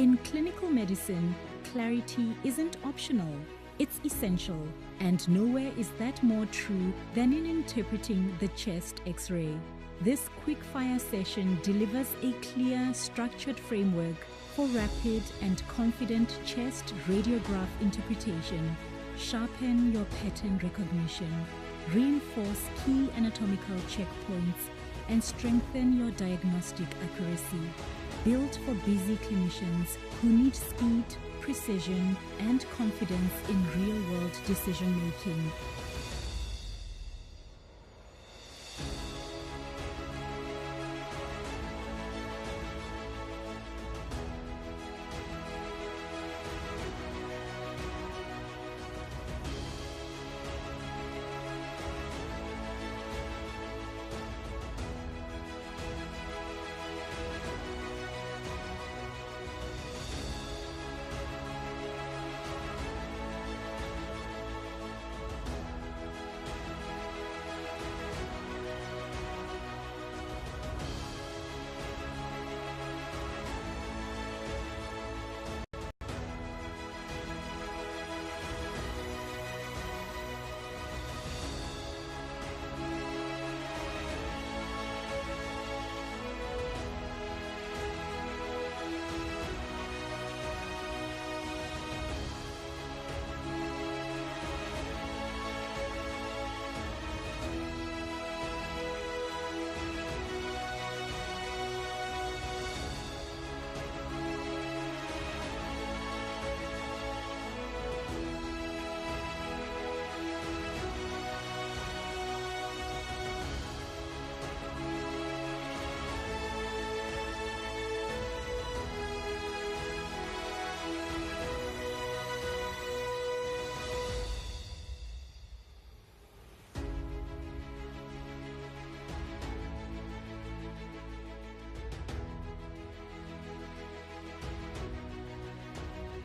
In clinical medicine, clarity isn't optional, it's essential, and nowhere is that more true than in interpreting the chest X-ray. This quick-fire session delivers a clear, structured framework for rapid and confident chest radiograph interpretation. Sharpen your pattern recognition, reinforce key anatomical checkpoints, and strengthen your diagnostic accuracy. Built for busy clinicians who need speed, precision, and confidence in real-world decision-making.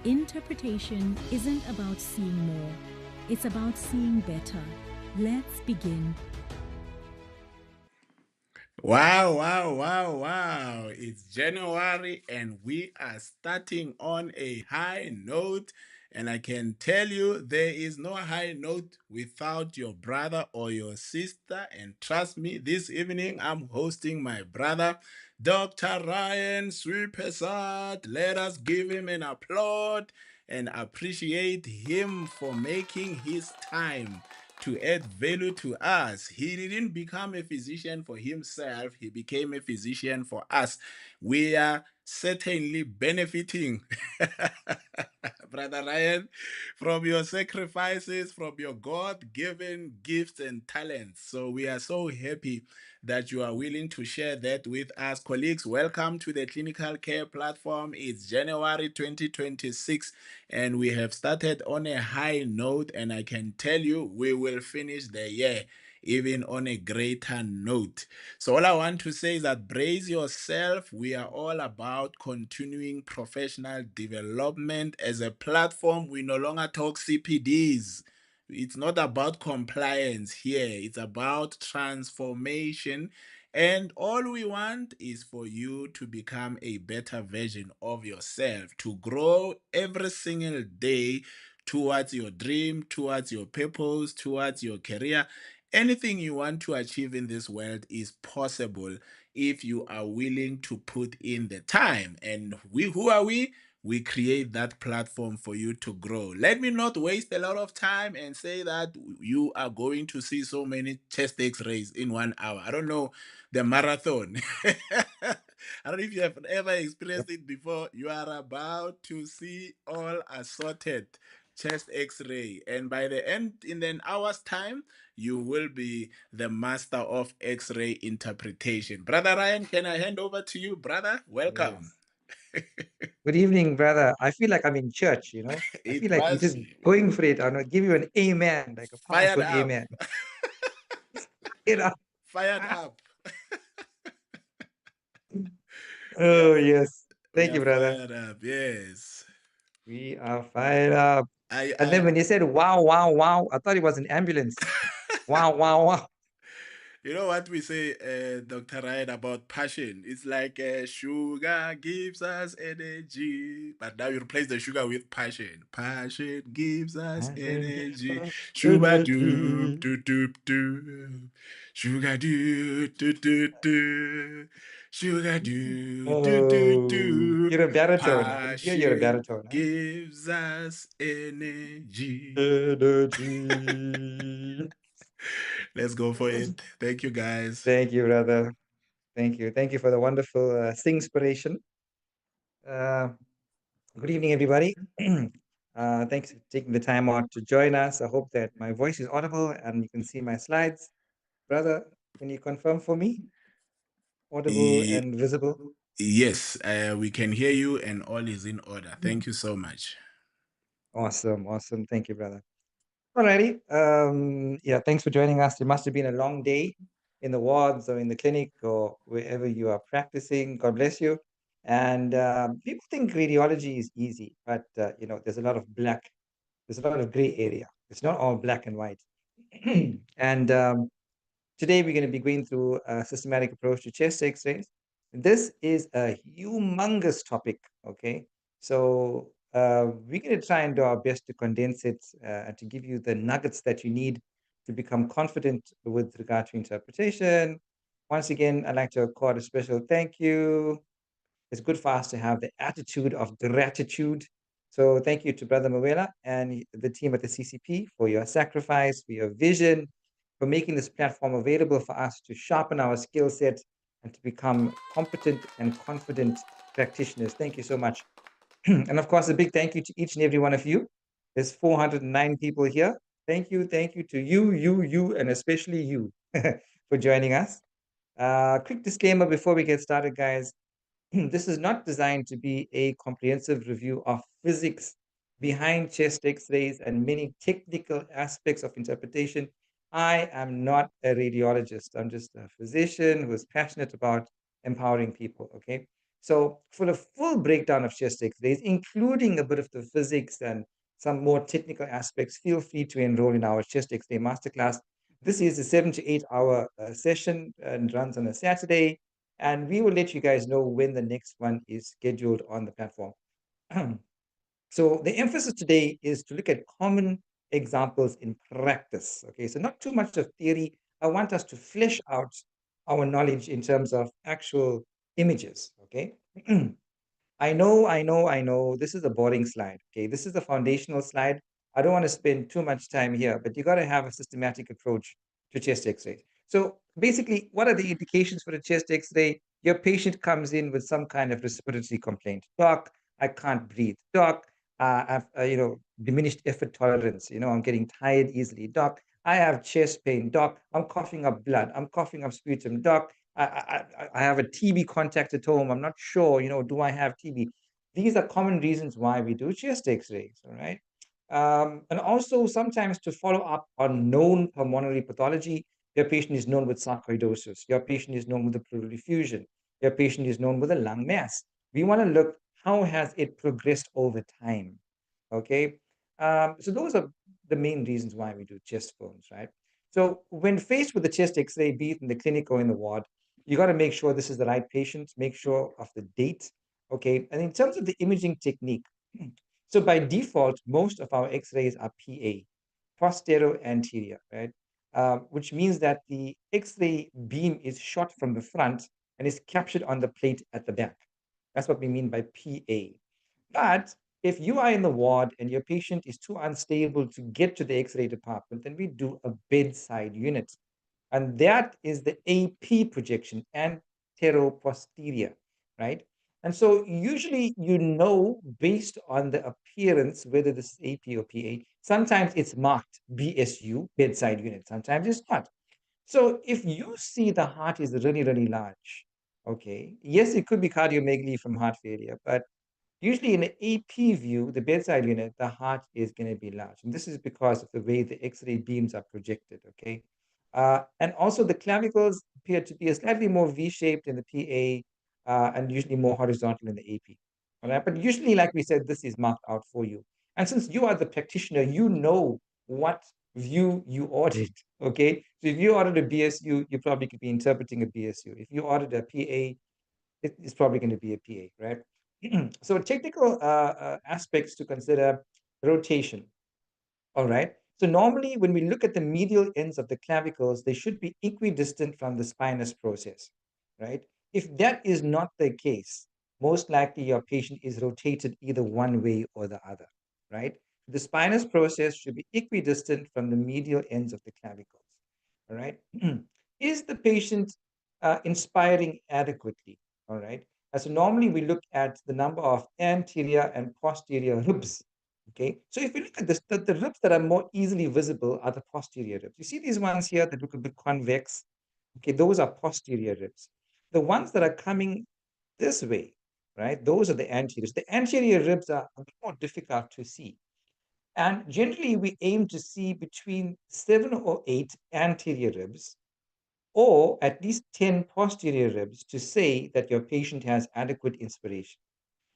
Interpretation isn't about seeing more, it's about seeing better. Let's begin. Wow. It's January and we are starting on a high note. And I can tell you there is no high note without your brother or your sister. And trust me, this evening I'm hosting my brother, Dr. Ryan Sripesat. Let us give him an applaud and appreciate him for making his time to add value to us. He didn't become a physician for himself, he became a physician for us. We are certainly benefiting, Brother Ryan, from your sacrifices, from your God given gifts and talents. So we are so happy that you are willing to share that with us. Colleagues, welcome to the Clinical Care Platform. It's January 2026 and we have started on a high note, and I can tell you we will finish the year even on a greater note. So all I want to say is that brace yourself. We are all about continuing professional development. As a platform, we no longer talk CPDs. It's not about compliance here. It's about transformation. And all we want is for you to become a better version of yourself, to grow every single day towards your dream, towards your purpose, towards your career. Anything you want to achieve in this world is possible if you are willing to put in the time. And who are we? We create that platform for you to grow. Let me not waste a lot of time and say that you are going to see so many chest x-rays in 1 hour. I don't know the marathon. I don't know if you have ever experienced it before. You are about to see all assorted chest x-ray, and by the end, in an hour's time, you will be the master of x-ray interpretation. Brother Ryan, can I hand over to you, brother? Welcome. Yes. Good evening, brother. I feel like I'm in church, I It feel like you're was just going for it. I'm gonna give you an amen, like a fired powerful up. amen. Fired up. Oh, yes. We Thank are you, brother. fired up. Yes. We are fired up. And then I when they said, wow, wow, wow, I thought it was an ambulance. Wow, wow, wow. You know what we say, Dr. Ryan, about passion? It's like sugar gives us energy, but now you replace the sugar with passion. Passion gives us Passion gives energy. us Sugar doop energy. doop doop doop. Sugar doop doop doop doop. Sugar doop doop doop Oh, doop. you're a baritone. I can hear you're a Passion baritone, huh? gives us energy. Energy. Let's go for it. Thank you, guys. Thank you, brother. Thank you. Thank you for the wonderful sing-spiration. Uh, good evening, everybody. Thanks for taking the time out to join us. I hope that my voice is audible and you can see my slides. Brother, can you confirm for me? Audible Ye- and visible? Yes, we can hear you and all is in order. Thank you so much. Awesome. Awesome. Thank you, brother. Alrighty. Yeah, thanks for joining us. It must have been a long day in the wards or in the clinic or wherever you are practicing. God bless you. And people think radiology is easy, but there's a lot of there's a lot of gray area. It's not all black and white. And today we're going to be going through a systematic approach to chest X-rays. This is a humongous topic, okay? So we're going to try and do our best to condense it and to give you the nuggets that you need to become confident with regard to interpretation. Once again, I'd like to accord a special thank you. It's good for us to have the attitude of gratitude. So thank you to Brother Mawela and the team at the CCP for your sacrifice, for your vision, for making this platform available for us to sharpen our skill set and to become competent and confident practitioners. Thank you so much. And of course, a big thank you to each and every one of you. There's 409 people here. Thank you to you, and especially you for joining us. Quick disclaimer before we get started, guys. This is not designed to be a comprehensive review of physics behind chest X-rays and many technical aspects of interpretation. I am not a radiologist. I'm just a physician who is passionate about empowering people. Okay. So for a full breakdown of chest X-rays, including a bit of the physics and some more technical aspects, feel free to enroll in our chest X-ray masterclass. This is a 7 to 8 hour session and runs on a Saturday. And we will let you guys know when the next one is scheduled on the platform. So the emphasis today is to look at common examples in practice. Okay, so not too much of theory. I want us to flesh out our knowledge in terms of actual images. Okay. I know. This is a boring slide. Okay, this is a foundational slide. I don't want to spend too much time here, but you got to have a systematic approach to chest X-ray. So basically, what are the indications for a chest X-ray? Your patient comes in with some kind of respiratory complaint. Doc, I can't breathe. Doc, I've diminished effort tolerance. I'm getting tired easily. Doc, I have chest pain. Doc, I'm coughing up blood. I'm coughing up sputum. Doc, I have a TB contact at home. I'm not sure, do I have TB? These are common reasons why we do chest X-rays, all right? And also sometimes to follow up on known pulmonary pathology, your patient is known with sarcoidosis, your patient is known with a pleural effusion, your patient is known with a lung mass. We want to look, how has it progressed over time, okay? So those are the main reasons why we do chest films, right? So when faced with the chest X-ray, be it in the clinic or in the ward, you got to make sure this is the right patient, make sure of the date, okay? And in terms of the imaging technique, so by default, most of our X-rays are PA, posterior-anterior, right? Which means that the X-ray beam is shot from the front and is captured on the plate at the back. That's what we mean by PA. But if you are in the ward and your patient is too unstable to get to the X-ray department, then we do a bedside unit. And that is the AP projection, anteroposterior, right? And so usually based on the appearance, whether this is AP or PA, sometimes it's marked BSU, bedside unit, sometimes it's not. So if you see the heart is really, really large, okay, yes, it could be cardiomegaly from heart failure, but usually in the AP view, the bedside unit, the heart is going to be large. And this is because of the way the X-ray beams are projected, okay? And also the clavicles appear to be slightly more V-shaped in the PA and usually more horizontal in the AP. All right, but usually, like we said, this is marked out for you. And since you are the practitioner, you know what view you ordered. Okay, so if you ordered a BSU, you probably could be interpreting a BSU. If you ordered a PA, it's probably going to be a PA, right? So technical aspects to consider: rotation. All right. So normally when we look at the medial ends of the clavicles, they should be equidistant from the spinous process, right? If that is not the case, most likely your patient is rotated either one way or the other, right? The spinous process should be equidistant from the medial ends of the clavicles, all right? Is the patient inspiring adequately, all right? So normally we look at the number of anterior and posterior ribs. Okay, so if you look at this, the ribs that are more easily visible are the posterior ribs. You see these ones here that look a bit convex. Okay, those are posterior ribs. The ones that are coming this way, right? Those are the anteriors. The anterior ribs are a bit more difficult to see. And generally, we aim to see between 7 or 8 anterior ribs, or at least 10 posterior ribs, to say that your patient has adequate inspiration.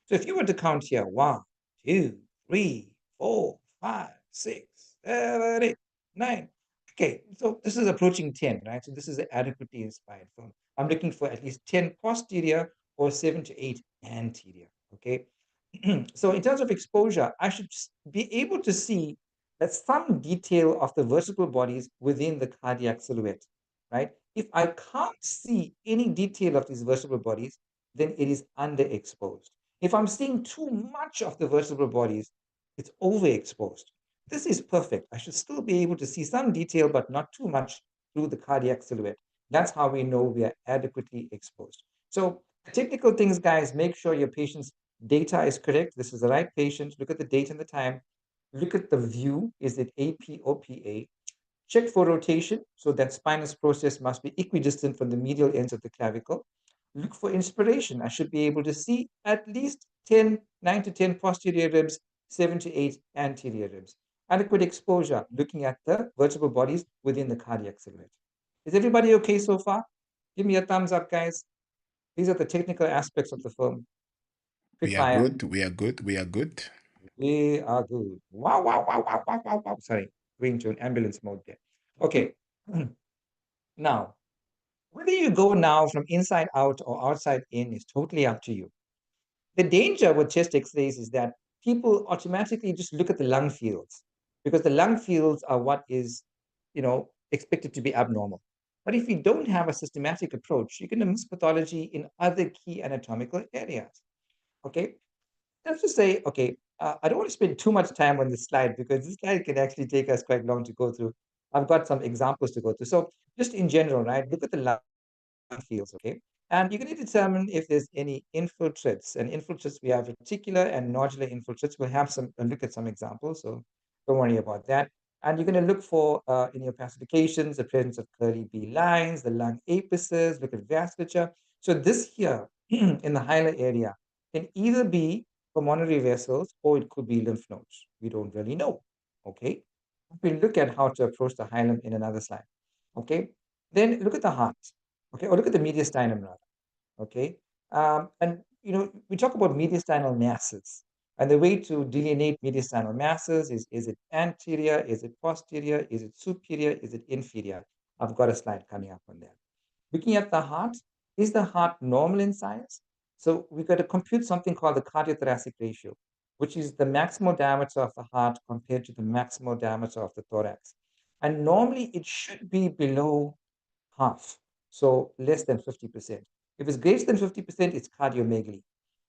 So if you were to count here, 1, 2, 3, 4, 5, 6, 7, 8, 9. Okay, so this is approaching 10, right? So this is adequately inspired form. I'm looking for at least 10 posterior or 7 to 8 anterior. Okay. So in terms of exposure, I should be able to see that some detail of the vertebral bodies within the cardiac silhouette, right? If I can't see any detail of these vertebral bodies, then it is underexposed. If I'm seeing too much of the vertebral bodies, it's overexposed. This is perfect. I should still be able to see some detail, but not too much through the cardiac silhouette. That's how we know we are adequately exposed. So technical things, guys, make sure your patient's data is correct. This is the right patient. Look at the date and the time. Look at the view. Is it AP or PA? Check for rotation. So that spinous process must be equidistant from the medial ends of the clavicle. Look for inspiration. I should be able to see at least 9 to 10 posterior ribs, 7 to 8 anterior ribs. Adequate exposure, looking at the vertebral bodies within the cardiac silhouette. Is everybody okay so far? Give me a thumbs up, guys. These are the technical aspects of the film. Quick We are fire. good. We are good. We are good. We are good. Wow, wow, wow, wow, wow, wow, wow. Sorry, going to an ambulance mode there. Okay. Now, whether you go now from inside out or outside in is totally up to you. The danger with chest x-rays is that people automatically just look at the lung fields, because the lung fields are what is, expected to be abnormal. But if you don't have a systematic approach, you're going to miss pathology in other key anatomical areas. Okay, let's just say, okay, I don't want to spend too much time on this slide because this slide can actually take us quite long to go through. I've got some examples to go through. So just in general, right, look at the lung fields, okay? And you're going to determine if there's any infiltrates. And infiltrates, we have reticular and nodular infiltrates. We'll have a look at some examples, so don't worry about that. And you're going to look for, in your classifications, the presence of curly B lines, the lung apices, look at vasculature. So this here, in the hilar area, can either be pulmonary vessels or it could be lymph nodes. We don't really know, okay? We'll look at how to approach the hilum in another slide, okay? Then look at the heart. Okay, or look at the mediastinum rather. Okay, and we talk about mediastinal masses, and the way to delineate mediastinal masses is it anterior, is it posterior, is it superior, is it inferior? I've got a slide coming up on that. Looking at the heart, is the heart normal in size? So we've got to compute something called the cardiothoracic ratio, which is the maximal diameter of the heart compared to the maximal diameter of the thorax. And normally it should be below half, so less than 50%. If it's greater than 50%, it's cardiomegaly.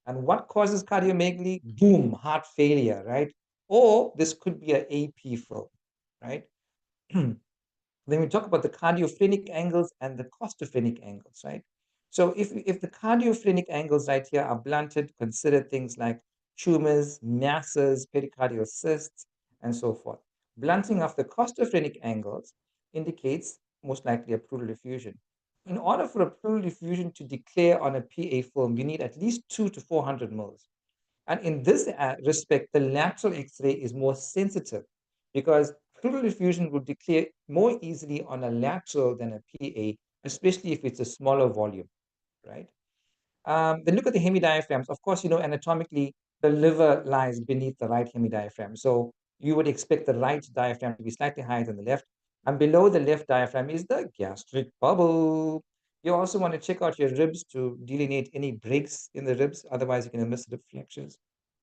And what causes cardiomegaly? Boom, heart failure, right? Or this could be an AP film, right? Then we talk about the cardiophrenic angles and the costophrenic angles, right? So if the cardiophrenic angles right here are blunted, consider things like tumors, masses, pericardial cysts, and so forth. Blunting of the costophrenic angles indicates most likely a pleural effusion. In order for a pleural effusion to declare on a PA film, you need at least 2 to 400 mils. And in this respect, the lateral X-ray is more sensitive because pleural effusion will declare more easily on a lateral than a PA, especially if it's a smaller volume, right? Then look at the hemidiaphragms. Of course, anatomically, the liver lies beneath the right hemidiaphragm. So you would expect the right diaphragm to be slightly higher than the left. And below the left diaphragm is the gastric bubble. You also want to check out your ribs to delineate any breaks in the ribs. Otherwise, you can miss the deflections.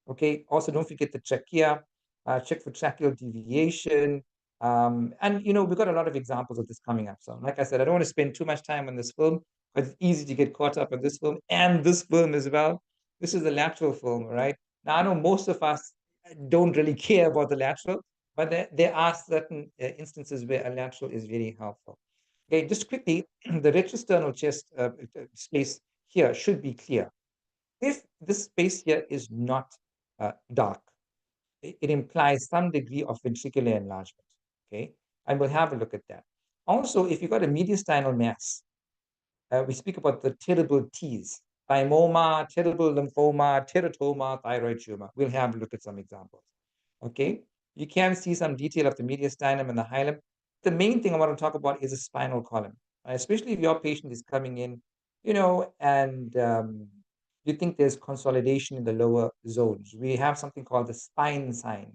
Okay. Also, don't forget the trachea. Check for tracheal deviation. And we've got a lot of examples of this coming up. So, like I said, I don't want to spend too much time on this film, but it's easy to get caught up in this film and this film as well. This is the lateral film, right? Now, I know most of us don't really care about the lateral, but there are certain instances where a lateral is very helpful. Okay, just quickly, the retrosternal chest space here should be clear. If this space here is not dark, it implies some degree of ventricular enlargement. Okay, and we'll have a look at that. Also, if you've got a mediastinal mass, we speak about the terrible T's: thymoma, terrible lymphoma, teratoma, thyroid tumor. We'll have a look at some examples. Okay, you can see some detail of the mediastinum and the hilum. The main thing I want to talk about is the spinal column, especially if your patient is coming in, and you think there's consolidation in the lower zones. We have something called the spine sign,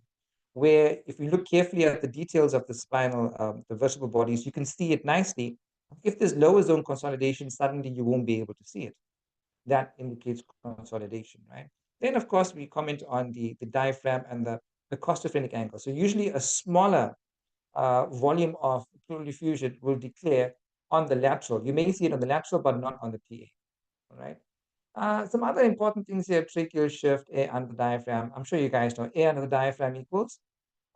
where if you look carefully at the details of the spinal, the vertebral bodies, you can see it nicely. If there's lower zone consolidation, suddenly you won't be able to see it. That indicates consolidation, right? Then, of course, we comment on the diaphragm and the costophrenic angle. So usually a smaller volume of pleural effusion will declare on the lateral. You may see it on the lateral, but not on the PA, all right? Some other important things here: tracheal shift, air under the diaphragm. I'm sure you guys know air under the diaphragm equals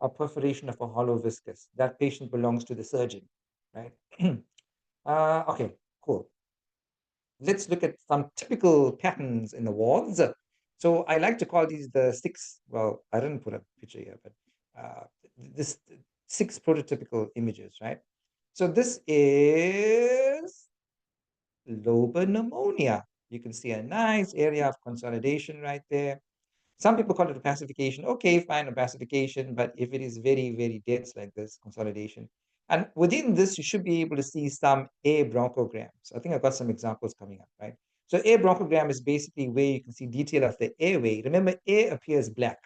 a perforation of a hollow viscus. That patient belongs to the surgeon, right? Okay, cool. Let's look at some typical patterns in the wards. So I like to call these the six, well, I didn't put a picture here, but this 6 prototypical images, right? So this is lobar pneumonia. You can see a nice area of consolidation right there. Some people call it a opacification. Okay, fine, opacification, but if it is very, very dense like this, consolidation. And within this, you should be able to see some air bronchograms. I think I've got some examples coming up, right? So air bronchogram is basically where you can see detail of the airway. Remember, air appears black.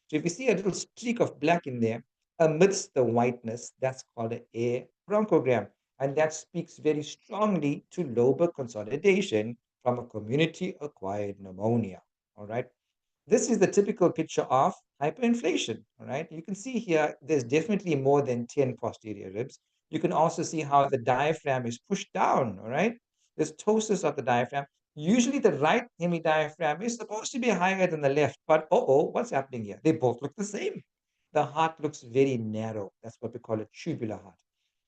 So if you see a little streak of black in there amidst the whiteness, that's called an air bronchogram. And that speaks very strongly to lobar consolidation from a community-acquired pneumonia, all right? This is the typical picture of hyperinflation, all right? You can see here, there's definitely more than 10 posterior ribs. You can also see how the diaphragm is pushed down, all right? There's ptosis of the diaphragm. Usually the right hemidiaphragm is supposed to be higher than the left, but what's happening here? They both look the same. The heart looks very narrow. That's what we call a tubular heart.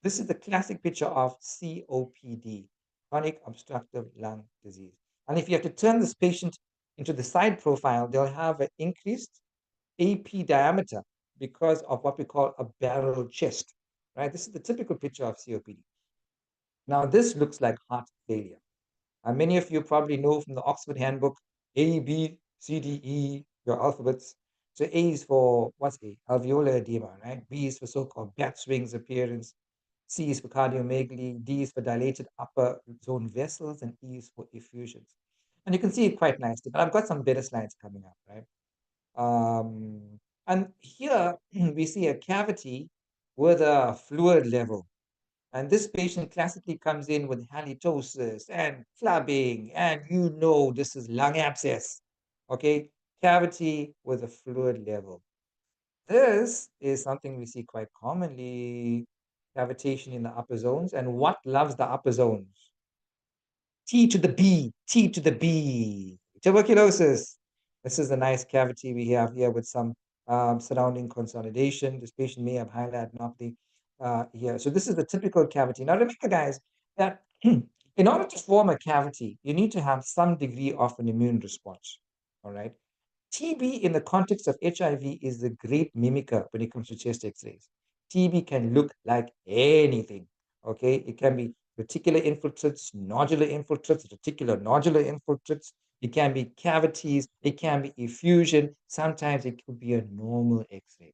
This is the classic picture of COPD, chronic obstructive lung disease. And if you have to turn this patient into the side profile, they'll have an increased AP diameter because of what we call a barrel chest, right? This is the typical picture of COPD. Now, this looks like heart failure. And many of you probably know from the Oxford Handbook, A, B, C, D, E, your alphabets. So A is for, what's A? Alveolar edema, right? B is for so-called bat wings appearance. C is for cardiomegaly. D is for dilated upper zone vessels. And E is for effusions. And you can see it quite nicely, but I've got some better slides coming up, right? And here we see a cavity with a fluid level. And this patient classically comes in with halitosis and flabbing, and this is lung abscess, okay? Cavity with a fluid level. This is something we see quite commonly, cavitation in the upper zones. And what loves the upper zones? T to the B, T to the B, tuberculosis. This is a nice cavity we have here with some surrounding consolidation. This patient may have hyalinopathy here. So this is the typical cavity. Now remember, guys, that in order to form a cavity, you need to have some degree of an immune response, all right? TB in the context of HIV is a great mimicker when it comes to chest x-rays. TB can look like anything, okay? It can be reticular infiltrates, nodular infiltrates, reticular nodular infiltrates. It can be cavities. It can be effusion. Sometimes it could be a normal x-ray.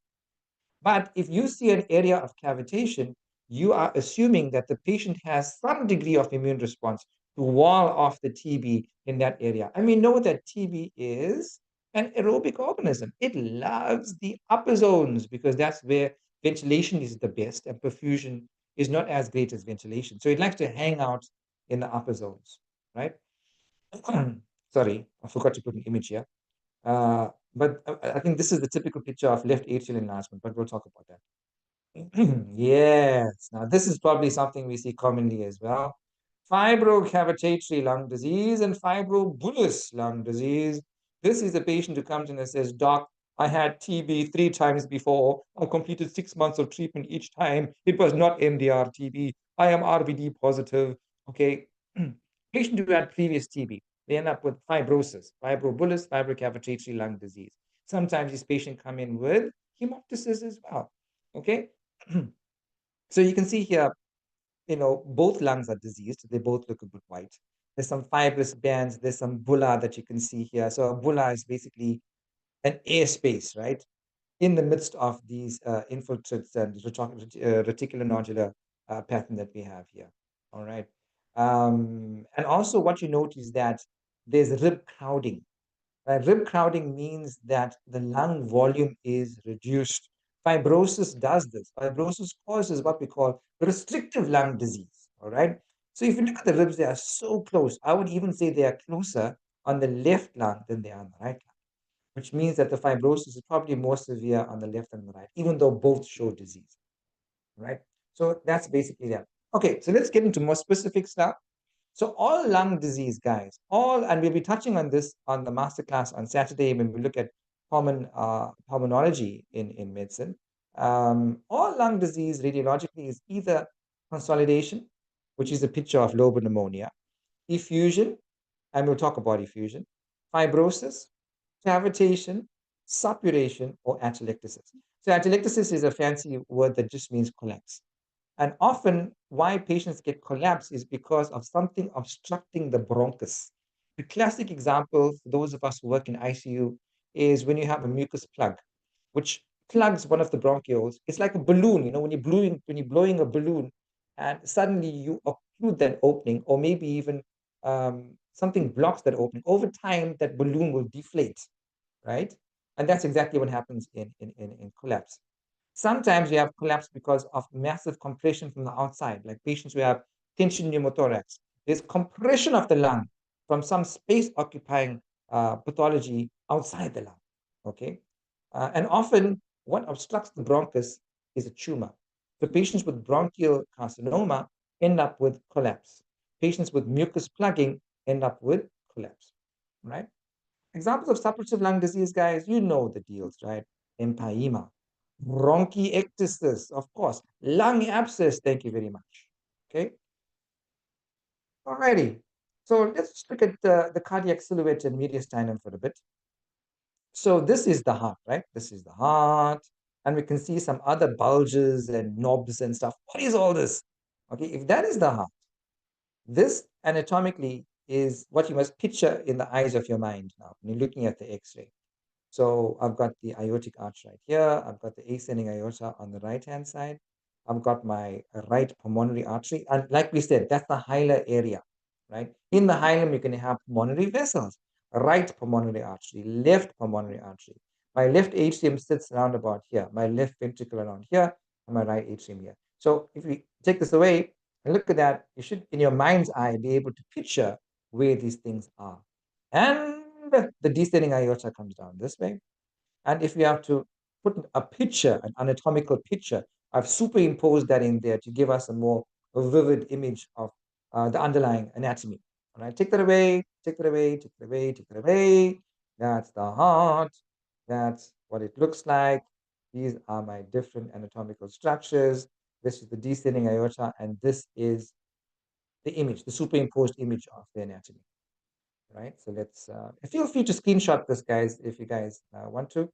But if you see an area of cavitation, you are assuming that the patient has some degree of immune response to wall off the TB in that area. And we know that TB is an aerobic organism. It loves the upper zones because that's where ventilation is the best and perfusion is not as great as ventilation. So it likes to hang out in the upper zones, right? Sorry, I forgot to put an image here. But I think this is the typical picture of left atrial enlargement, but we'll talk about that. Yes. Now, this is probably something we see commonly as well. Fibrocavitatory lung disease and fibrobullous lung disease. This is a patient who comes in and says, Doc, I had TB 3 times before. I completed 6 months of treatment each time. It was not MDR TB. I am RBD positive. Okay. Patient who had previous TB, they end up with fibrosis, fibrobullous, fibrocavitatory lung disease. Sometimes this patient come in with hemoptysis as well. Okay. So you can see here, both lungs are diseased. They both look a bit white. There's some fibrous bands. There's some bulla that you can see here. So a bulla is basically an airspace, right, in the midst of these infiltrates and reticulonodular pattern that we have here. All right. And also what you note is that there's rib crowding. Rib crowding means that the lung volume is reduced. Fibrosis does this. Fibrosis causes what we call restrictive lung disease. All right. So if you look at the ribs, they are so close. I would even say they are closer on the left lung than they are on the right lung, which means that the fibrosis is probably more severe on the left than the right, even though both show disease. Right. So that's basically that. Okay. So let's get into more specifics now. So all lung disease, guys, and we'll be touching on this on the masterclass on Saturday when we look at pulmonology in medicine. All lung disease radiologically is either consolidation, which is a picture of lobar pneumonia, effusion, and we'll talk about effusion, fibrosis, cavitation, suppuration, or atelectasis. So atelectasis is a fancy word that just means collapse. And often why patients get collapse is because of something obstructing the bronchus. The classic example for those of us who work in ICU is when you have a mucus plug, which plugs one of the bronchioles. It's like a balloon, when you're blowing a balloon and suddenly you occlude that opening, or maybe even something blocks that opening. Over time, that balloon will deflate, right? And that's exactly what happens in collapse. Sometimes we have collapse because of massive compression from the outside, like patients who have tension pneumothorax. There's compression of the lung from some space-occupying pathology outside the lung, okay? And often what obstructs the bronchus is a tumor. So patients with bronchial carcinoma end up with collapse. Patients with mucus plugging end up with collapse, right? Examples of suppurative lung disease, guys, you know the deals, right? Empyema, bronchiectasis, of course, lung abscess, thank you very much. Okay. Alrighty. So let's look at the cardiac silhouette and mediastinum for a bit. So this is the heart, right? This is the heart. And we can see some other bulges and knobs and stuff. What is all this? Okay, if that is the heart, this anatomically is what you must picture in the eyes of your mind now when you're looking at the X-ray. So I've got the aortic arch right here. I've got the ascending aorta on the right-hand side. I've got my right pulmonary artery. And like we said, that's the hilar area, right? In the hilum, you can have pulmonary vessels, right pulmonary artery, left pulmonary artery. My left atrium sits around about here, my left ventricle around here, and my right atrium here. So if we take this away and look at that, you should, in your mind's eye, be able to picture where these things are. And the descending aorta comes down this way. And if we have to put a picture, an anatomical picture, I've superimposed that in there to give us a more vivid image of the underlying anatomy. All right, take that away, take that away, take that away, take that away. That's the heart. That's what it looks like. These are my different anatomical structures. This is the descending aorta, and this is the image, the superimposed image of the anatomy. Right, so let's feel free to screenshot this, guys, if you guys want to. I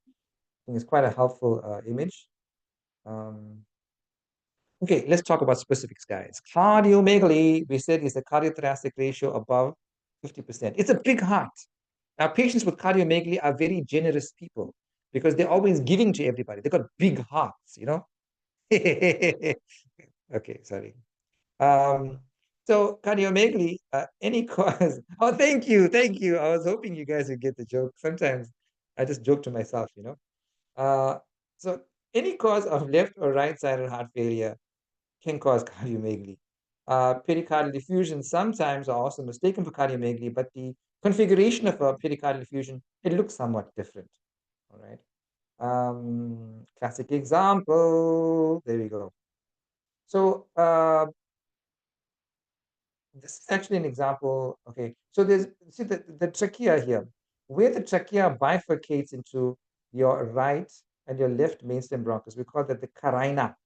think it's quite a helpful image. Okay, let's talk about specifics, guys. Cardiomegaly, we said, is a cardiothoracic ratio above 50%. It's a big heart. Now, patients with cardiomegaly are very generous people because they're always giving to everybody. They've got big hearts, Okay, sorry. So cardiomegaly, any cause. Oh, thank you. I was hoping you guys would get the joke. Sometimes I just joke to myself, you know. So any cause of left or right-sided heart failure can cause cardiomegaly. Pericardial effusion sometimes are also mistaken for cardiomegaly, but the configuration of a pericardial effusion, it looks somewhat different. All right. Classic example. There we go. So this is actually an example. Okay. So there's, see the trachea here, where the trachea bifurcates into your right and your left mainstem bronchus. We call that the carina,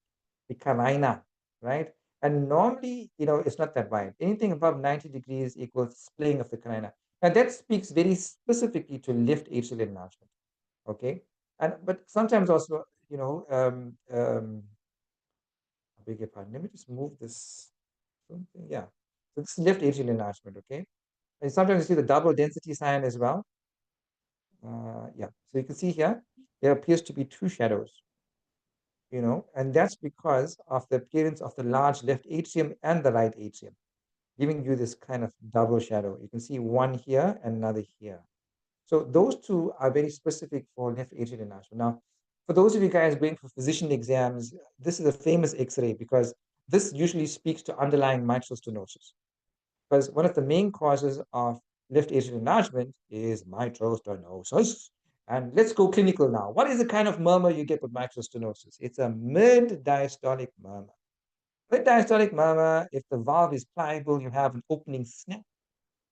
right? And normally, you know, it's not that wide. Anything above 90 degrees equals splaying of the carina. Now that speaks very specifically to left atrial enlargement, okay? And but sometimes also, you know, I beg your pardon. Let me just move this something. Yeah. So this is left atrial enlargement, okay? And sometimes you see the double density sign as well. Yeah. So you can see here, there appears to be two shadows, you know, and that's because of the appearance of the large left atrium and the right atrium, giving you this kind of double shadow. You can see one here and another here. So those two are very specific for left atrial enlargement. Now, for those of you guys going for physician exams, this is a famous X-ray because this usually speaks to underlying mitral stenosis. Because one of the main causes of left atrial enlargement is mitral stenosis. And let's go clinical now. What is the kind of murmur you get with mitral stenosis? It's a mid-diastolic murmur. Mid-diastolic murmur, if the valve is pliable, you have an opening snap.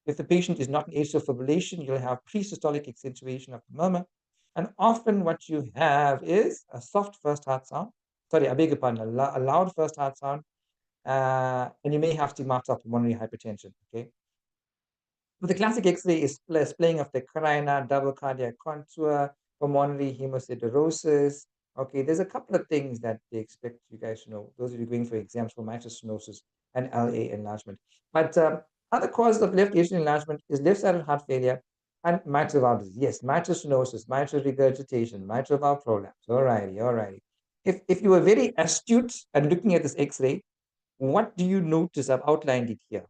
If the patient is not in atrial fibrillation, you'll have pre-systolic accentuation of the murmur. And often what you have is a soft first heart sound. Sorry, I beg your pardon, a loud first heart sound. And you may have stigmata of pulmonary hypertension, okay? But the classic X-ray is splaying of the carina, double cardiac contour, pulmonary hemosiderosis. Okay, there's a couple of things that they expect you guys to know, those of you going for exams for mitral stenosis and LA enlargement. But other causes of left atrial enlargement is left-sided heart failure and mitral valve disease. Yes, mitral stenosis, mitral regurgitation, mitral valve prolapse. All righty, all righty. If you were very astute and looking at this X-ray, what do you notice? I've outlined it here.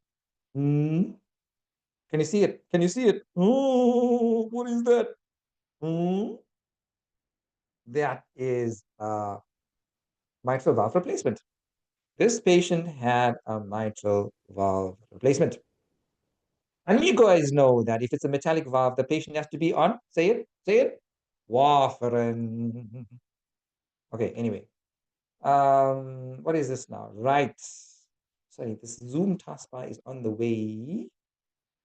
Hmm? Can you see it? Can you see it? Oh, what is that? Hmm? That is mitral valve replacement. This patient had a mitral valve replacement. And you guys know that if it's a metallic valve, the patient has to be on, say it, warfarin. Okay, anyway. What is this now? Right. Sorry, this Zoom taskbar is on the way.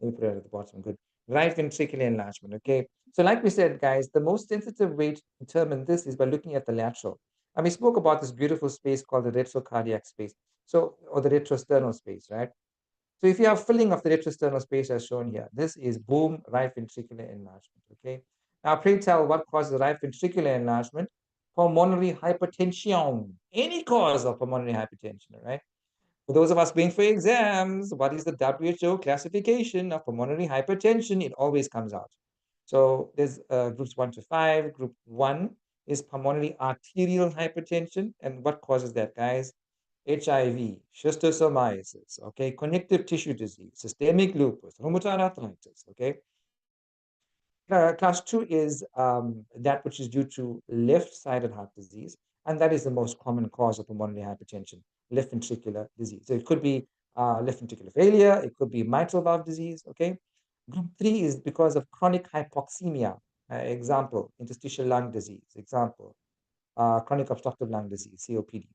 Let me put it at the bottom. Good. Right ventricular enlargement. Okay. So, like we said, guys, the most sensitive way to determine this is by looking at the lateral. And we spoke about this beautiful space called the retrocardiac space. So, or the retrosternal space, right? So, if you have filling of the retrosternal space as shown here, this is boom, right ventricular enlargement. Okay. Now, pray tell what causes right ventricular enlargement? Pulmonary hypertension. Any cause of pulmonary hypertension, right? For those of us going for exams, what is the WHO classification of pulmonary hypertension? It always comes out. So there's groups 1 to 5. Group 1 is pulmonary arterial hypertension. And what causes that, guys? HIV, schistosomiasis, okay, connective tissue disease, systemic lupus, rheumatoid arthritis, okay. Class 2 is that which is due to left-sided heart disease, and that is the most common cause of pulmonary hypertension, left ventricular disease. So it could be left ventricular failure, it could be mitral valve disease, okay? Group 3 is because of chronic hypoxemia, example, interstitial lung disease, example, chronic obstructive lung disease, COPD.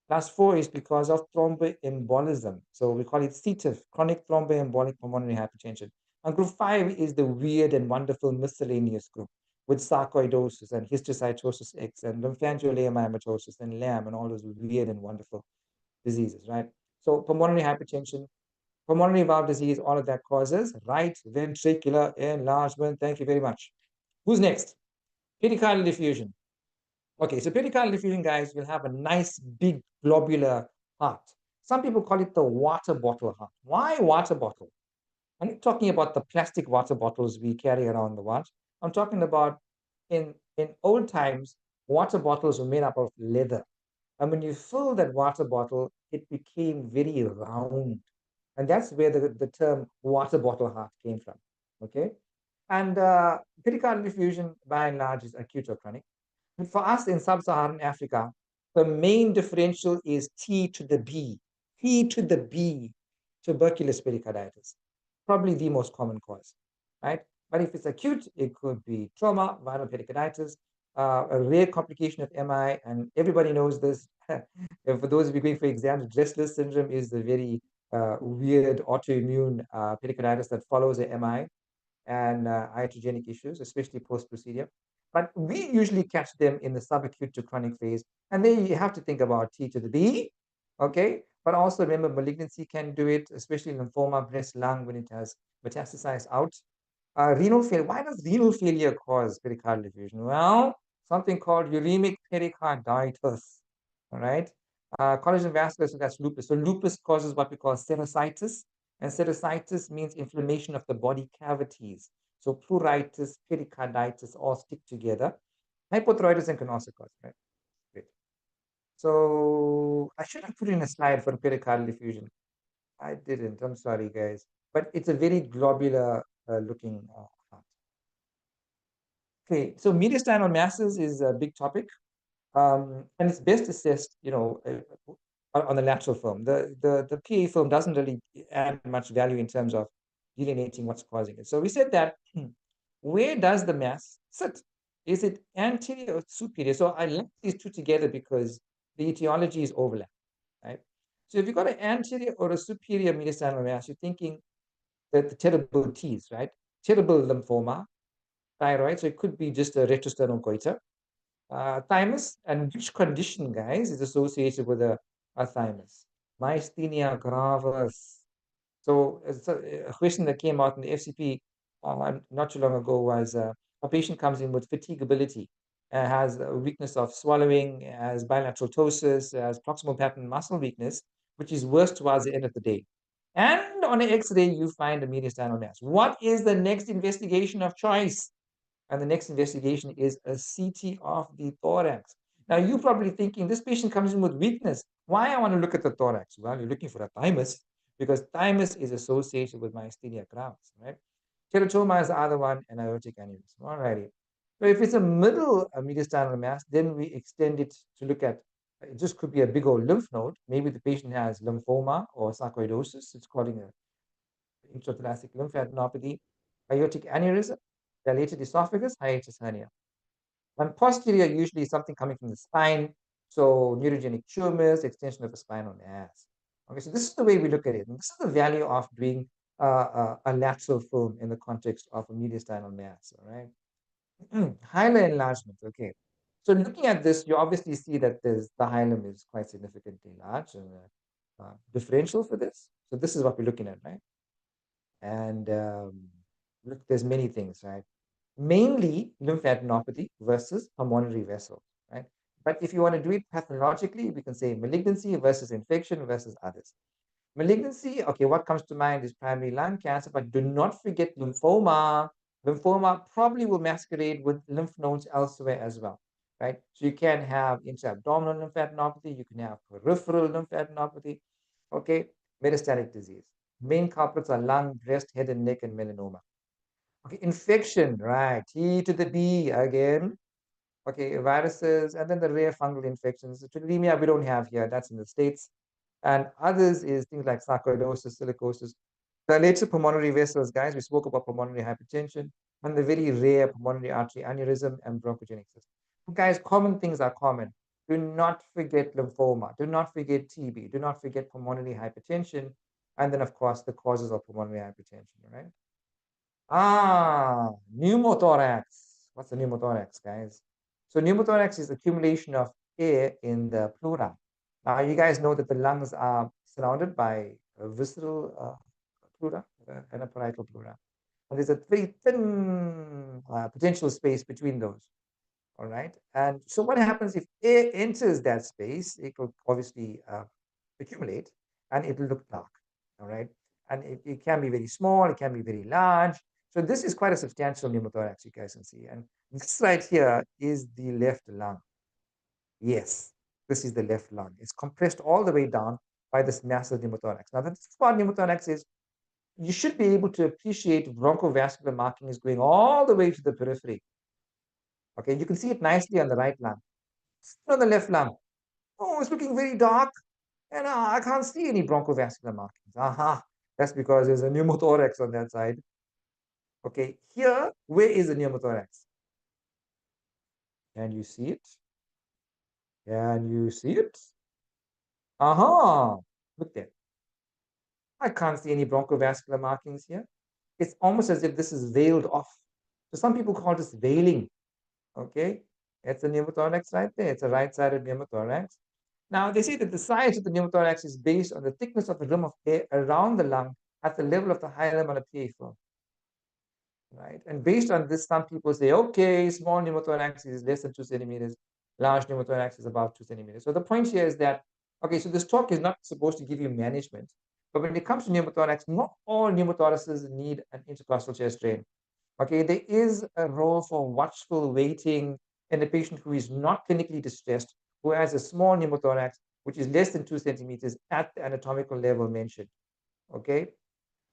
Class 4 is because of thromboembolism. So we call it CTIF, chronic thromboembolic pulmonary hypertension. And group 5 is the weird and wonderful miscellaneous group with sarcoidosis and histiocytosis X and lymphangioliomyomatosis and LAM and all those weird and wonderful diseases, right? So pulmonary hypertension, pulmonary valve disease, all of that causes right ventricular enlargement. Thank you very much. Who's next? Pericardial effusion. Okay, so pericardial effusion, guys, will have a nice big globular heart. Some people call it the water bottle heart. Why water bottle? I'm not talking about the plastic water bottles we carry around the world. I'm talking about in old times, water bottles were made up of leather. And when you fill that water bottle, it became very round. And that's where the term water bottle heart came from. Okay. And pericardial effusion, by and large, is acute or chronic. But for us in sub-Saharan Africa, the main differential is T to the B. T to the B, tuberculous pericarditis, probably the most common cause, right? But if it's acute, it could be trauma, viral pericarditis, a rare complication of MI, and everybody knows this. And for those of you going for exams, Dressler syndrome is the very weird autoimmune pericarditis that follows a MI and iatrogenic issues, especially post-procedure. But we usually catch them in the subacute to chronic phase. And then you have to think about T to the B, okay? But also remember, malignancy can do it, especially lymphoma, breast, lung, when it has metastasized out. Renal failure. Why does renal failure cause pericardial effusion? Well, something called uremic pericarditis, all right? Collagen vascular, so that's lupus. So lupus causes what we call serositis, and serositis means inflammation of the body cavities. So pleuritis, pericarditis all stick together. Hypothyroidism can also cause, right? Great. So I should have put in a slide for pericardial effusion. I didn't. I'm sorry, guys. But it's a very globular looking heart. Okay, so mediastinal masses is a big topic. And it's best assessed, on the lateral film. The PA film doesn't really add much value in terms of delineating what's causing it. So we said that where does the mass sit? Is it anterior or superior? So I link these two together because the etiology is overlap, right? So if you've got an anterior or a superior mediastinal mass, you're thinking that the terrible T's, right? Terrible lymphoma, thyroid. So it could be just a retrosternal goiter. Thymus, and which condition, guys, is associated with a thymus? Myasthenia gravis. So it's a question that came out in the FCP not too long ago was a patient comes in with fatigability, has a weakness of swallowing, has bilateral ptosis, has proximal pattern muscle weakness, which is worse towards the end of the day. And on an X-ray, you find a mediastinal mass. What is the next investigation of choice? And the next investigation is a CT of the thorax. Now, you're probably thinking this patient comes in with weakness. Why I want to look at the thorax? Well, you're looking for a thymus because thymus is associated with myasthenia gravis, right? Teratoma is the other one, and aortic aneurysm. All righty. So if it's a middle mediastinal mass, then we extend it to look at, it just could be a big old lymph node. Maybe the patient has lymphoma or sarcoidosis. It's called an intrathoracic lymphadenopathy, aortic aneurysm, dilated esophagus, hiatus hernia. And posterior, usually something coming from the spine, so neurogenic tumors, extension of the spinal mass. Okay, so this is the way we look at it. And this is the value of doing a lateral film in the context of a mediastinal mass, all right? Hilar enlargement, okay. So looking at this, you obviously see that the hilum is quite significantly large and differential for this. So this is what we're looking at, right? And look, there's many things, right? Mainly lymphadenopathy versus pulmonary vessels, right? But if you want to do it pathologically, we can say malignancy versus infection versus others. Malignancy, okay, what comes to mind is primary lung cancer, but do not forget lymphoma. Lymphoma probably will masquerade with lymph nodes elsewhere as well, right? So you can have intra-abdominal lymphadenopathy, you can have peripheral lymphadenopathy, okay? Metastatic disease. Main culprits are lung, breast, head and neck, and melanoma. Okay, infection, right? T to the B again. Okay, viruses, and then the rare fungal infections. Tularemia we don't have here, that's in the States. And others is things like sarcoidosis, silicosis. Dilated pulmonary vessels, guys, we spoke about pulmonary hypertension, and the very rare pulmonary artery aneurysm and bronchogenic system. Guys, common things are common. Do not forget lymphoma. Do not forget TB. Do not forget pulmonary hypertension. And then, of course, the causes of pulmonary hypertension, right? Pneumothorax. What's a pneumothorax, guys? So pneumothorax is accumulation of air in the pleura. Now, you guys know that the lungs are surrounded by a visceral pleura and a parietal pleura. And there's a very thin potential space between those. All right. And so what happens if air enters that space? It will obviously accumulate and it will look dark. All right. And it can be very small, it can be very large. So this is quite a substantial pneumothorax, you guys can see. And this right here is the left lung. Yes, this is the left lung. It's compressed all the way down by this massive pneumothorax. Now, the thing about pneumothorax is you should be able to appreciate bronchovascular markings going all the way to the periphery. Okay, you can see it nicely on the right lung. On the left lung, oh, it's looking very dark, and I can't see any bronchovascular markings. Aha, that's because there's a pneumothorax on that side. Okay, here, where is the pneumothorax? Can you see it? Can you see it? Aha, look there. I can't see any bronchovascular markings here. It's almost as if this is veiled off. So some people call this veiling. Okay, it's a pneumothorax right there. It's a right-sided pneumothorax. Now, they say that the size of the pneumothorax is based on the thickness of the rim of air around the lung at the level of the hilum on a PA film. Right? And based on this, some people say, okay, small pneumothorax is less than 2 centimeters, large pneumothorax is about 2 centimeters. So the point here is that, okay, so this talk is not supposed to give you management, but when it comes to pneumothorax, not all pneumothoraces need an intercostal chest drain. Okay, there is a role for watchful waiting in a patient who is not clinically distressed, who has a small pneumothorax, which is less than 2 centimeters at the anatomical level mentioned. Okay,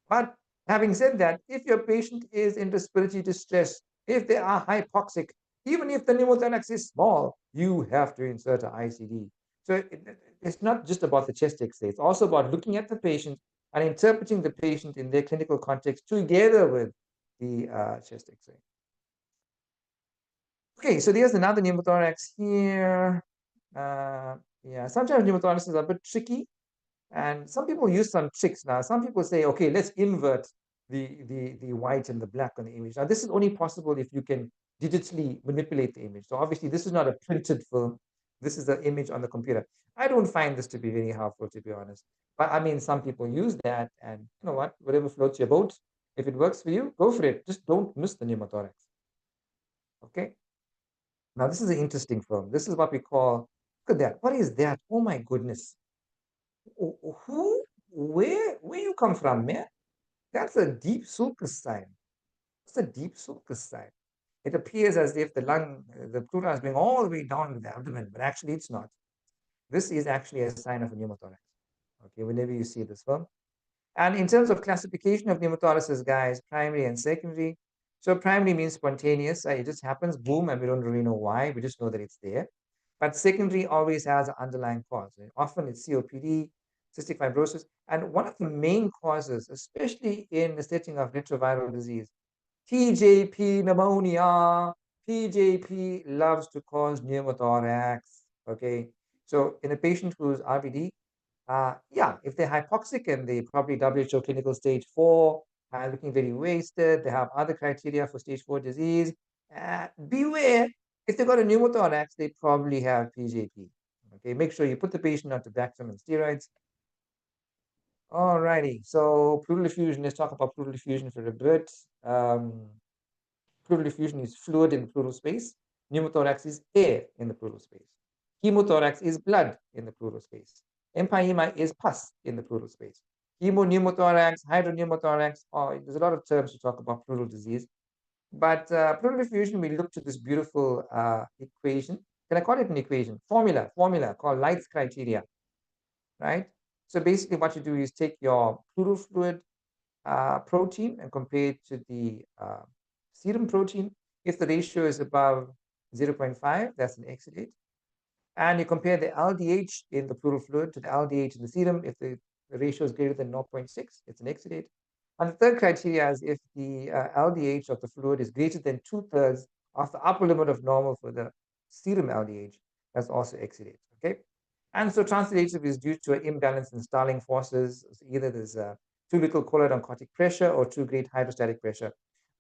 but having said that, if your patient is in respiratory distress, if they are hypoxic, even if the pneumothorax is small, you have to insert an ICD. So it's not just about the chest X-ray, it's also about looking at the patient and interpreting the patient in their clinical context together with the chest X-ray. Okay, so there's another pneumothorax here. Yeah, sometimes pneumothoraxes are a bit tricky, and some people use some tricks now. Some people say, okay, let's invert the white and the black on the image. Now, this is only possible if you can digitally manipulate the image. So obviously, this is not a printed film. This is the image on the computer. I don't find this to be very helpful, to be honest. But I mean, some people use that, and you know what? Whatever floats your boat. If it works for you, go for it. Just don't miss the pneumothorax. Okay. Now, this is an interesting film. This is what we call, look at that. What is that? Oh my goodness. Who, where you come from, man? That's a deep sulcus sign. It's a deep sulcus sign. It appears as if the lung, the pleura is going all the way down to the abdomen, but actually it's not. This is actually a sign of a pneumothorax. Okay, whenever you see this film. And in terms of classification of pneumothoraces, guys, primary and secondary. So primary means spontaneous. It just happens, boom, and we don't really know why. We just know that it's there. But secondary always has an underlying cause. Often it's COPD, cystic fibrosis. And one of the main causes, especially in the setting of retroviral disease, TJP pneumonia. TJP loves to cause pneumothorax. Okay. So in a patient who's RVD, yeah, if they're hypoxic and they probably WHO clinical stage 4, looking very wasted, they have other criteria for stage 4 disease, beware. If they've got a pneumothorax, they probably have PJP. Okay, make sure you put the patient on Tabaxam and steroids. All righty, so pleural effusion, let's talk about pleural effusion for a bit. Pleural effusion is fluid in the pleural space. Pneumothorax is air in the pleural space. Hemothorax is blood in the pleural space. Empyema is pus in the pleural space. Hemopneumothorax, hydropneumothorax, there's a lot of terms to talk about pleural disease. But pleural effusion, we look to this beautiful equation. Can I call it an equation? Formula called Light's criteria, right? So basically what you do is take your pleural fluid protein and compare it to the serum protein. If the ratio is above 0.5, that's an exudate. And you compare the LDH in the pleural fluid to the LDH in the serum. If the ratio is greater than 0.6, it's an exudate. And the third criteria is if the LDH of the fluid is greater than 2/3 of the upper limit of normal for the serum LDH, that's also exudate. Okay. And so transudative is due to an imbalance in Starling forces. So either there's too little colloid-oncotic pressure or too great hydrostatic pressure.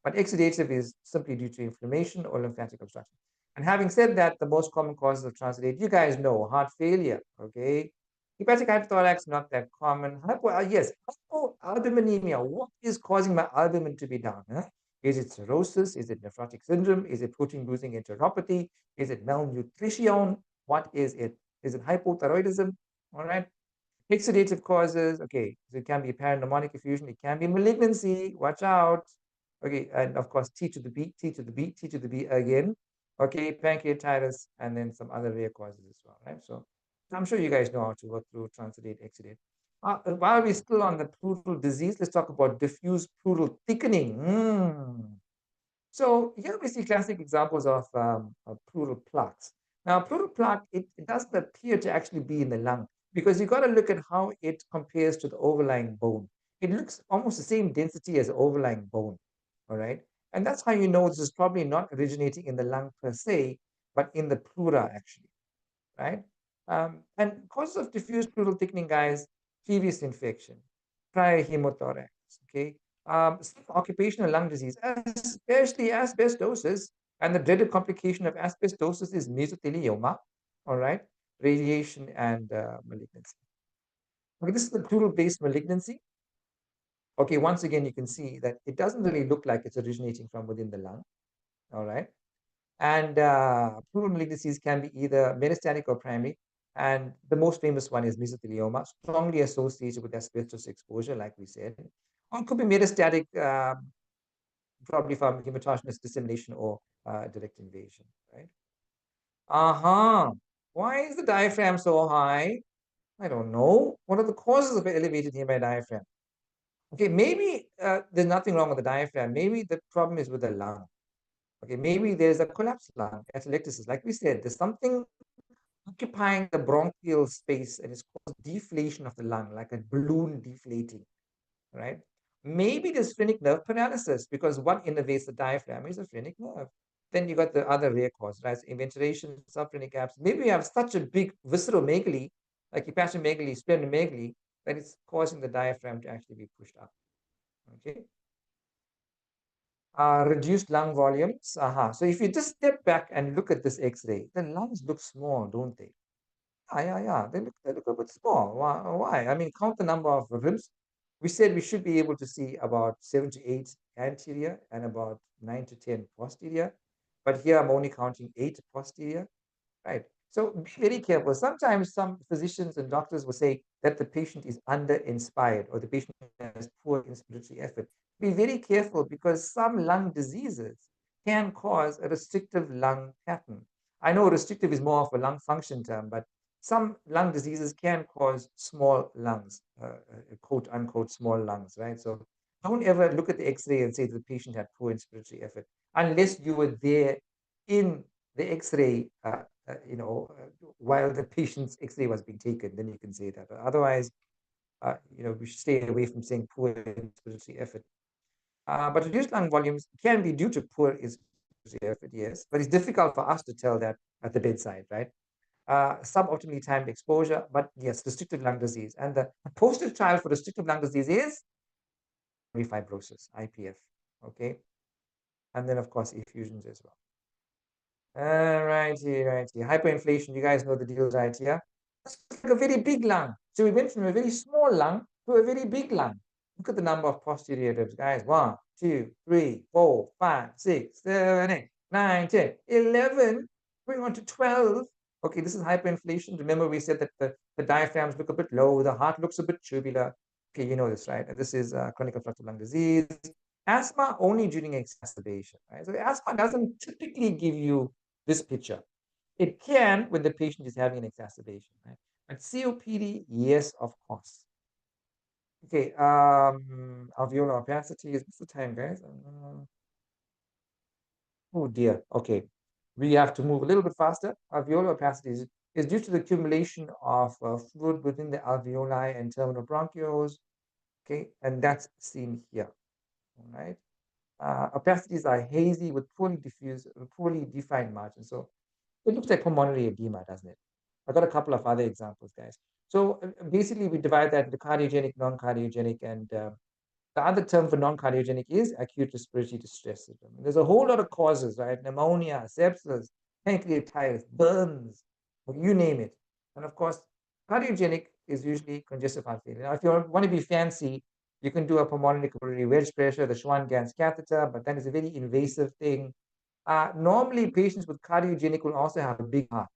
But exudative is simply due to inflammation or lymphatic obstruction. And having said that, the most common causes of transudate, you guys know, heart failure, okay? Hepatic hyperthorax, not that common. Yes, hypoalbuminemia. What is causing my albumin to be down? Huh? Is it cirrhosis? Is it nephrotic syndrome? Is it protein-losing enteropathy? Is it malnutrition? What is it? Is it hypothyroidism? All right. Exudative causes, okay, so it can be apparent pneumonic effusion, it can be malignancy, watch out. Okay, and of course, T to the B, T to the B, T to the B again. Okay, pancreatitis, and then some other rare causes as well, right? So I'm sure you guys know how to work through transudate, exudate. While we're still on the pleural disease, let's talk about diffuse pleural thickening. So here we see classic examples of pleural plaques. Now, pleural plaque, it doesn't appear to actually be in the lung because you've got to look at how it compares to the overlying bone. It looks almost the same density as the overlying bone, all right? And that's how you know this is probably not originating in the lung per se, but in the pleura actually, right? And causes of diffuse pleural thickening, guys, previous infection, prior hemothorax, okay? Some occupational lung disease, especially asbestosis, and the dreaded complication of asbestosis is mesothelioma, all right? Radiation and malignancy. Okay, this is the pleural-based malignancy. Okay, once again, you can see that it doesn't really look like it's originating from within the lung, all right? And pleural malignancies can be either metastatic or primary. And the most famous one is mesothelioma, strongly associated with asbestos exposure, like we said. Or it could be metastatic, probably from hematogenous dissemination or direct invasion, right? Uh-huh. Why is the diaphragm so high? I don't know. What are the causes of elevated hemodiaphragm? Okay, maybe there's nothing wrong with the diaphragm. Maybe the problem is with the lung. Okay, maybe there's a collapsed lung, atelectasis. Like we said, there's something occupying the bronchial space and it's caused deflation of the lung, like a balloon deflating, right? Maybe there's phrenic nerve paralysis because what innervates the diaphragm is a phrenic nerve. Then you got the other rare cause, right? So inventoration, subphrenic abscess. Maybe you have such a big visceromegaly, like hepatomegaly, splenomegaly, that it's causing the diaphragm to actually be pushed up. Okay. Reduced lung volumes. So if you just step back and look at this X-ray, the lungs look small, don't they? Yeah. They look a bit small. Why? I mean, count the number of ribs. We said we should be able to see about 7 to 8 anterior and about 9 to 10 posterior. But here I'm only counting 8 posterior, right? So be very careful. Sometimes some physicians and doctors will say that the patient is under-inspired or the patient has poor inspiratory effort. Be very careful because some lung diseases can cause a restrictive lung pattern. I know restrictive is more of a lung function term, but some lung diseases can cause small lungs, quote unquote, small lungs, right? So don't ever look at the X-ray and say the patient had poor inspiratory effort unless you were there in the X-ray, while the patient's X-ray was being taken, then you can say that. Otherwise, we should stay away from saying poor inspiratory effort. But reduced lung volumes can be due to poor inspiratory effort, yes, but it's difficult for us to tell that at the bedside, right? Suboptimally timed exposure, but yes, restrictive lung disease. And the poster child for restrictive lung disease is fibrosis, IPF, okay? And then, of course, effusions as well. Righty. Hyperinflation, you guys know the deal right here. It's like a very big lung. So we went from a very small lung to a very big lung. Look at the number of posterior ribs, guys. 1, 2, 3, 4, 5, 6, 7, 8, 9, 10, 11. Going on to 12. Okay, this is hyperinflation. Remember, we said that the diaphragms look a bit low, the heart looks a bit tubular. Okay, you know this, right? This is chronic obstructive lung disease. Asthma only during exacerbation, right? So asthma doesn't typically give you this picture. It can when the patient is having an exacerbation, right? But COPD, yes, of course. Okay, alveolar opacity is what's the time, guys? Oh dear. Okay, we have to move a little bit faster. Alveolar opacity is due to the accumulation of fluid within the alveoli and terminal bronchioles. Okay, and that's seen here. All right. Opacities are hazy with poorly diffused, poorly defined margins. So it looks like pulmonary edema, doesn't it? I've got a couple of other examples, guys. So basically, we divide that into cardiogenic, non-cardiogenic, and the other term for non-cardiogenic is acute respiratory distress syndrome. There's a whole lot of causes, right? Pneumonia, sepsis, pancreatitis, burns, you name it. And of course, cardiogenic is usually congestive heart failure. Now, if you want to be fancy, you can do a pulmonary capillary wedge pressure, the Schwann-Ganz catheter, but that is a very invasive thing. Normally, patients with cardiogenic will also have a big heart,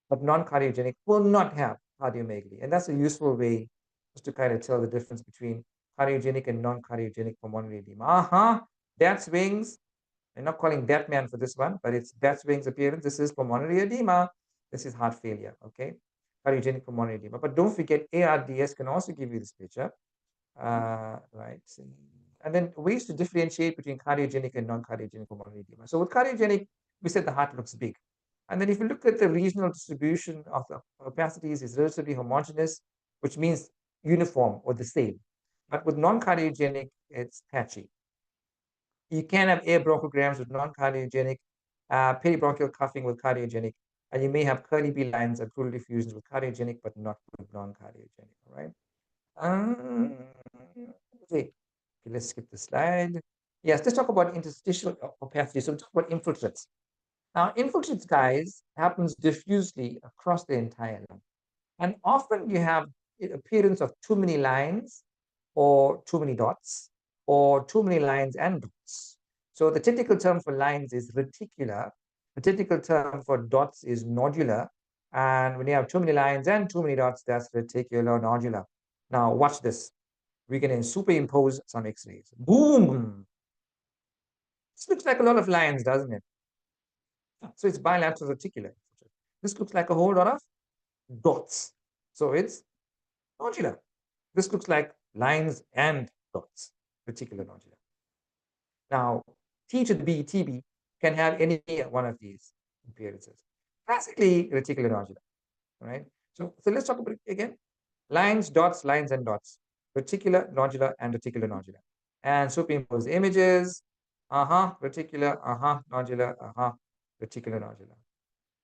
but non-cardiogenic will not have cardiomegaly. And that's a useful way just to kind of tell the difference between cardiogenic and non-cardiogenic pulmonary edema. Bat's wings. I'm not calling Batman for this one, but it's bat's wings appearance. This is pulmonary edema. This is heart failure, okay? cardiogenic pulmonary edema. But don't forget, ARDS can also give you this picture. Right. And then ways to differentiate between cardiogenic and non-cardiogenic pulmonary edema. So with cardiogenic, we said the heart looks big. And then if you look at the regional distribution of the opacities, is relatively homogeneous, which means uniform or the same. But with non-cardiogenic, it's patchy. You can have air bronchograms with non-cardiogenic, peribronchial cuffing with cardiogenic, and you may have curly B lines and pleural effusions with cardiogenic, but not with non-cardiogenic, all right? Okay, let's skip the slide. Yes, let's talk about interstitial opacity. So we talk about infiltrates. Now, infiltrates, guys, happens diffusely across the entire lung. And often you have appearance of too many lines or too many dots or too many lines and dots. So the technical term for lines is reticular. The technical term for dots is nodular. And when you have too many lines and too many dots, that's reticular nodular. Now, watch this. We can superimpose some X-rays. Boom! This looks like a lot of lines, doesn't it? So it's bilateral reticular. This looks like a whole lot of dots. So it's nodular. This looks like lines and dots, reticular nodular. Now, T to the B, TB, can have any one of these appearances. Classically, reticular nodular, right? So let's talk about it again. Lines, dots, lines, and dots. Reticular, nodular, and reticular nodular. And superimpose images. Reticular, nodular, reticular nodular.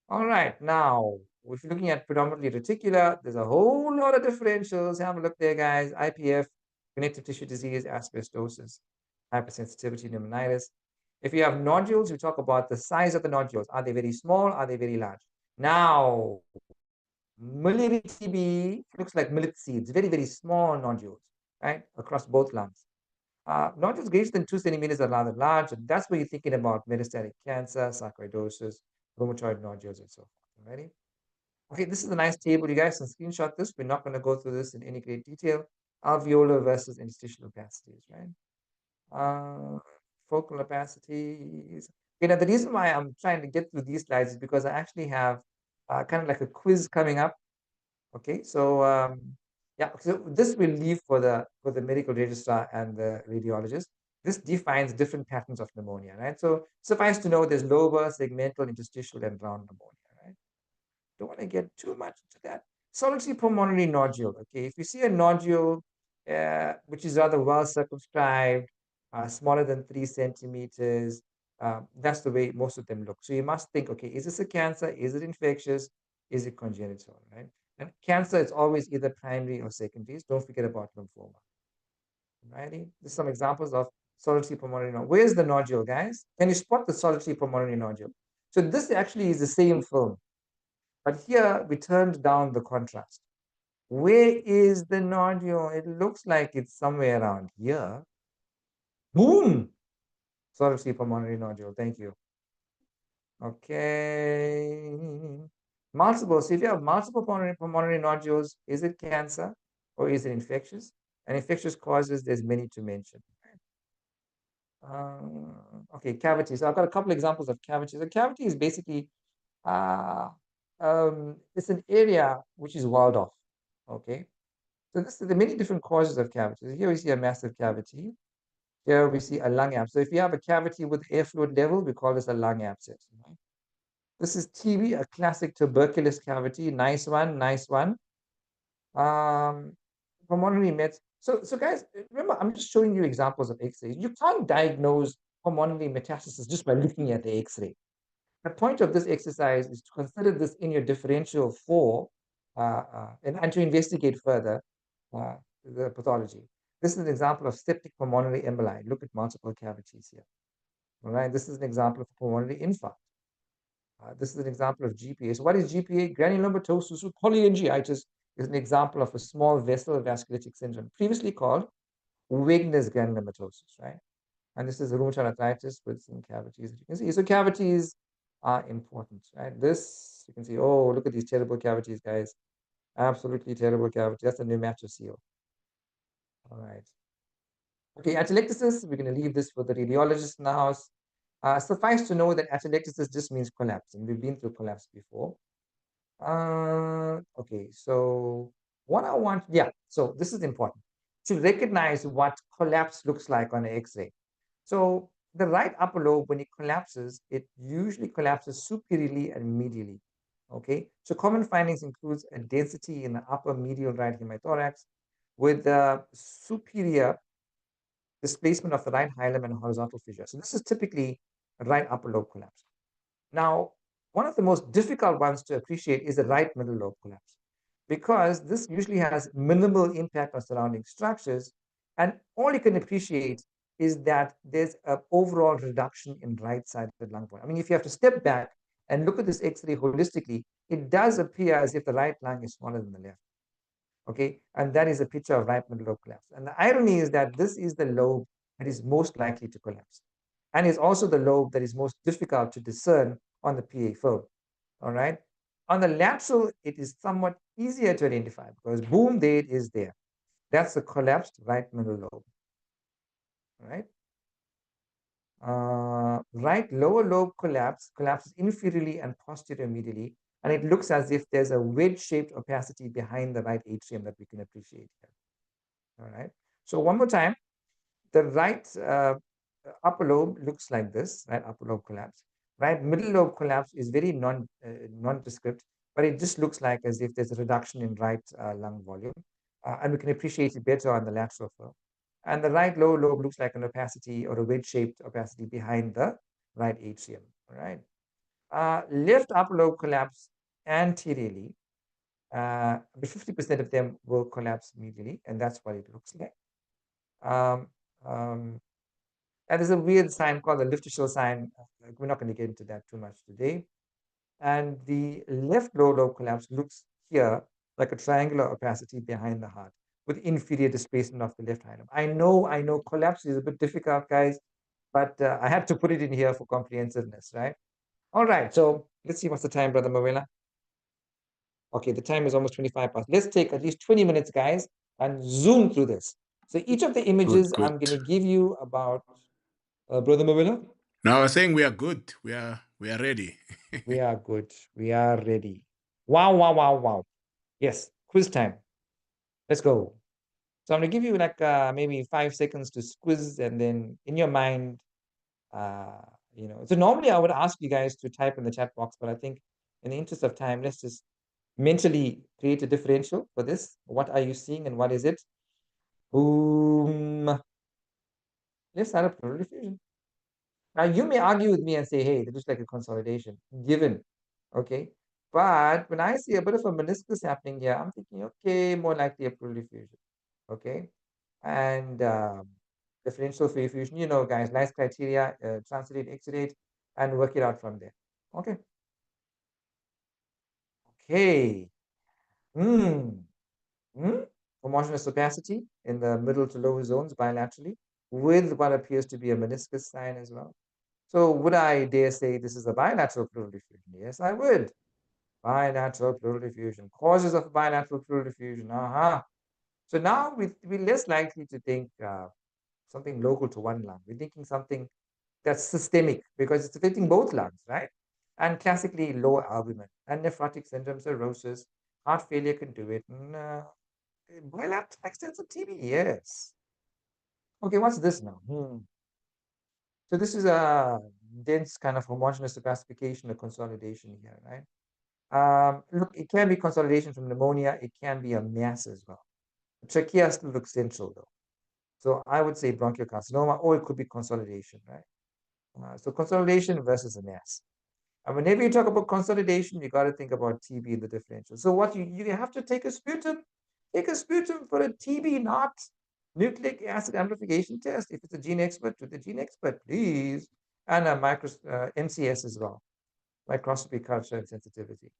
All right, now, if you're looking at predominantly reticular, there's a whole lot of differentials. Have a look there, guys. IPF, connective tissue disease, asbestosis, hypersensitivity, pneumonitis. If you have nodules, we talk about the size of the nodules. Are they very small? Are they very large? Now, miliary TB looks like millet seeds, very, very small nodules, right, across both lungs. Nodules greater than 2 centimeters are rather large, and that's where you're thinking about metastatic cancer, sarcoidosis, rheumatoid nodules, and so forth. Ready? Okay, this is a nice table. You guys can screenshot this. We're not going to go through this in any great detail. Alveolar versus interstitial opacities, right? Focal opacities. You know, the reason why I'm trying to get through these slides is because I actually have kind of like a quiz coming up. Okay, so yeah, so this will leave for the medical registrar and the radiologist. This defines different patterns of pneumonia, right? So suffice to know there's lobar, segmental, interstitial, and round pneumonia, right? Don't want to get too much into that. Solitary pulmonary nodule, okay? If you see a nodule which is rather well circumscribed, smaller than 3 centimeters, that's the way most of them look. So you must think, okay, is this a cancer? Is it infectious? Is it congenital, right? And cancer is always either primary or secondary. Don't forget about lymphoma. Righty? There's some examples of solitary pulmonary nodule. Where's the nodule, guys? Can you spot the solitary pulmonary nodule? So this actually is the same film, but here we turned down the contrast. Where is the nodule? It looks like it's somewhere around here. Boom! Solitary pulmonary nodule. Thank you. Okay. Multiple. So if you have multiple pulmonary nodules, is it cancer or is it infectious? And infectious causes, there's many to mention. Okay, cavities. So I've got a couple examples of cavities. A cavity is basically it's an area which is walled off. Okay, so there are many different causes of cavities. Here we see a massive cavity. Here we see a lung abscess. So if you have a cavity with air fluid level, we call this a lung abscess. Right? This is TB, a classic tuberculous cavity. Nice one, nice one. Pulmonary mets. So guys, remember, I'm just showing you examples of X-rays. You can't diagnose pulmonary metastasis just by looking at the X-ray. The point of this exercise is to consider this in your differential for and to investigate further the pathology. This is an example of septic pulmonary emboli. Look at multiple cavities here. All right, this is an example of pulmonary infarct. This is an example of GPA. So what is GPA? Granulomatosis with polyangiitis is an example of a small vessel vasculitic syndrome, previously called Wegener's granulomatosis, right? And this is rheumatoid arthritis with some cavities that you can see. So cavities are important, right? This, you can see, oh, look at these terrible cavities, guys. Absolutely terrible cavity. That's a pneumatoceal. All right. Okay, atelectasis, we're going to leave this for the radiologist in the house. Suffice to know that atelectasis just means collapse, and we've been through collapse before. Okay, so what I want, yeah, so this is important to recognize what collapse looks like on an X-ray. So the right upper lobe, when it collapses, it usually collapses superiorly and medially. Okay, so common findings includes a density in the upper medial right hemithorax with the superior displacement of the right hilum and horizontal fissure. So this is typically a right upper lobe collapse. Now, one of the most difficult ones to appreciate is the right middle lobe collapse, because this usually has minimal impact on surrounding structures. And all you can appreciate is that there's an overall reduction in right-sided lung volume. I mean, if you have to step back and look at this X-ray holistically, it does appear as if the right lung is smaller than the left. Okay, and that is a picture of right middle lobe collapse. And the irony is that this is the lobe that is most likely to collapse, and is also the lobe that is most difficult to discern on the PA film. All right. On the lateral, it is somewhat easier to identify because boom, there it is there. That's the collapsed right middle lobe. All right. Right lower lobe collapses inferiorly and posterior medially, and it looks as if there's a wedge-shaped opacity behind the right atrium that we can appreciate here. All right. So one more time, the right upper lobe looks like this, right upper lobe collapse. Right middle lobe collapse is very nondescript, but it just looks like as if there's a reduction in right lung volume, and we can appreciate it better on the lateral flow. And the right lower lobe looks like an opacity or a wedge-shaped opacity behind the right atrium. All right. Left upper lobe collapse anteriorly, but 50% of them will collapse medially, and that's what it looks like. Um, um, and there's a weird sign called the Lifteschel sign. We're not going to get into that too much today. And the left lower lobe collapse looks here like a triangular opacity behind the heart with inferior displacement of the left hilum. I know collapse is a bit difficult, guys, but I had to put it in here for comprehensiveness, right? All right, so let's see what's the time, Brother Mawela. Okay, the time is almost 25 past. Let's take at least 20 minutes, guys, and zoom through this. So each of the images, I'm going to give you about, Brother Mawela? No, I was saying we are good. We are ready. We are good. We are ready. Wow, wow, wow, wow. Yes, quiz time. Let's go. So I'm going to give you like maybe 5 seconds to quiz, and then in your mind, so normally I would ask you guys to type in the chat box, but I think in the interest of time, let's just mentally create a differential for this. What are you seeing and what is it? Boom. Let's start a pleural diffusion. Now you may argue with me and say, hey, it looks like a consolidation, given, okay? But when I see a bit of a meniscus happening here, I'm thinking, okay, more likely a pleural diffusion, okay? And differential for effusion, guys, nice criteria, translate, exudate, and work it out from there, okay? Okay. Homogeneous opacity in the middle to lower zones bilaterally with what appears to be a meniscus sign as well. So would I dare say this is a bilateral pleural diffusion? Yes, I would. Bilateral pleural diffusion. Causes of bilateral pleural diffusion. So now we're less likely to think something local to one lung. We're thinking something that's systemic because it's affecting both lungs, right? And classically low albumin and nephrotic syndrome, cirrhosis, heart failure can do it. And, bilateral extensive TB, yes. Okay, what's this now? So this is a dense kind of homogeneous opacification or consolidation here, right? Look, it can be consolidation from pneumonia. It can be a mass as well. The trachea still looks central though. So I would say bronchocarcinoma, or it could be consolidation, right? So consolidation versus a mass. And whenever you talk about consolidation, you got to think about TB in the differential. So what you have to take a sputum for a TB, not nucleic acid amplification test. If it's a gene expert, to the gene expert, please. And a MCS as well, microscopy, culture, and sensitivity.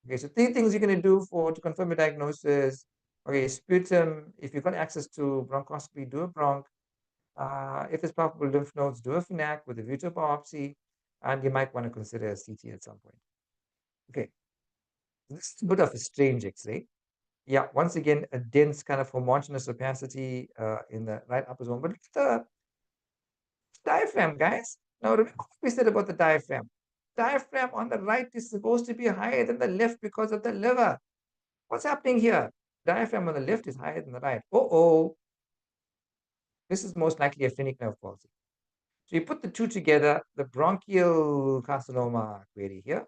Okay, so 3 things you're going to do to confirm a diagnosis. Okay, sputum. If you've got access to bronchoscopy, do a bronch. If it's palpable lymph nodes, do a FNAC with a view to biopsy, and you might want to consider a CT at some point. Okay, this is a bit of a strange X-ray. Yeah, once again, a dense kind of homogeneous opacity in the right upper zone. But look at the diaphragm, guys. Now, remember what we said about the diaphragm. diaphragm on the right is supposed to be higher than the left because of the liver. What's happening here? Diaphragm on the left is higher than the right. Oh, this is most likely a phrenic nerve palsy. So you put the two together, the bronchial carcinoma query here,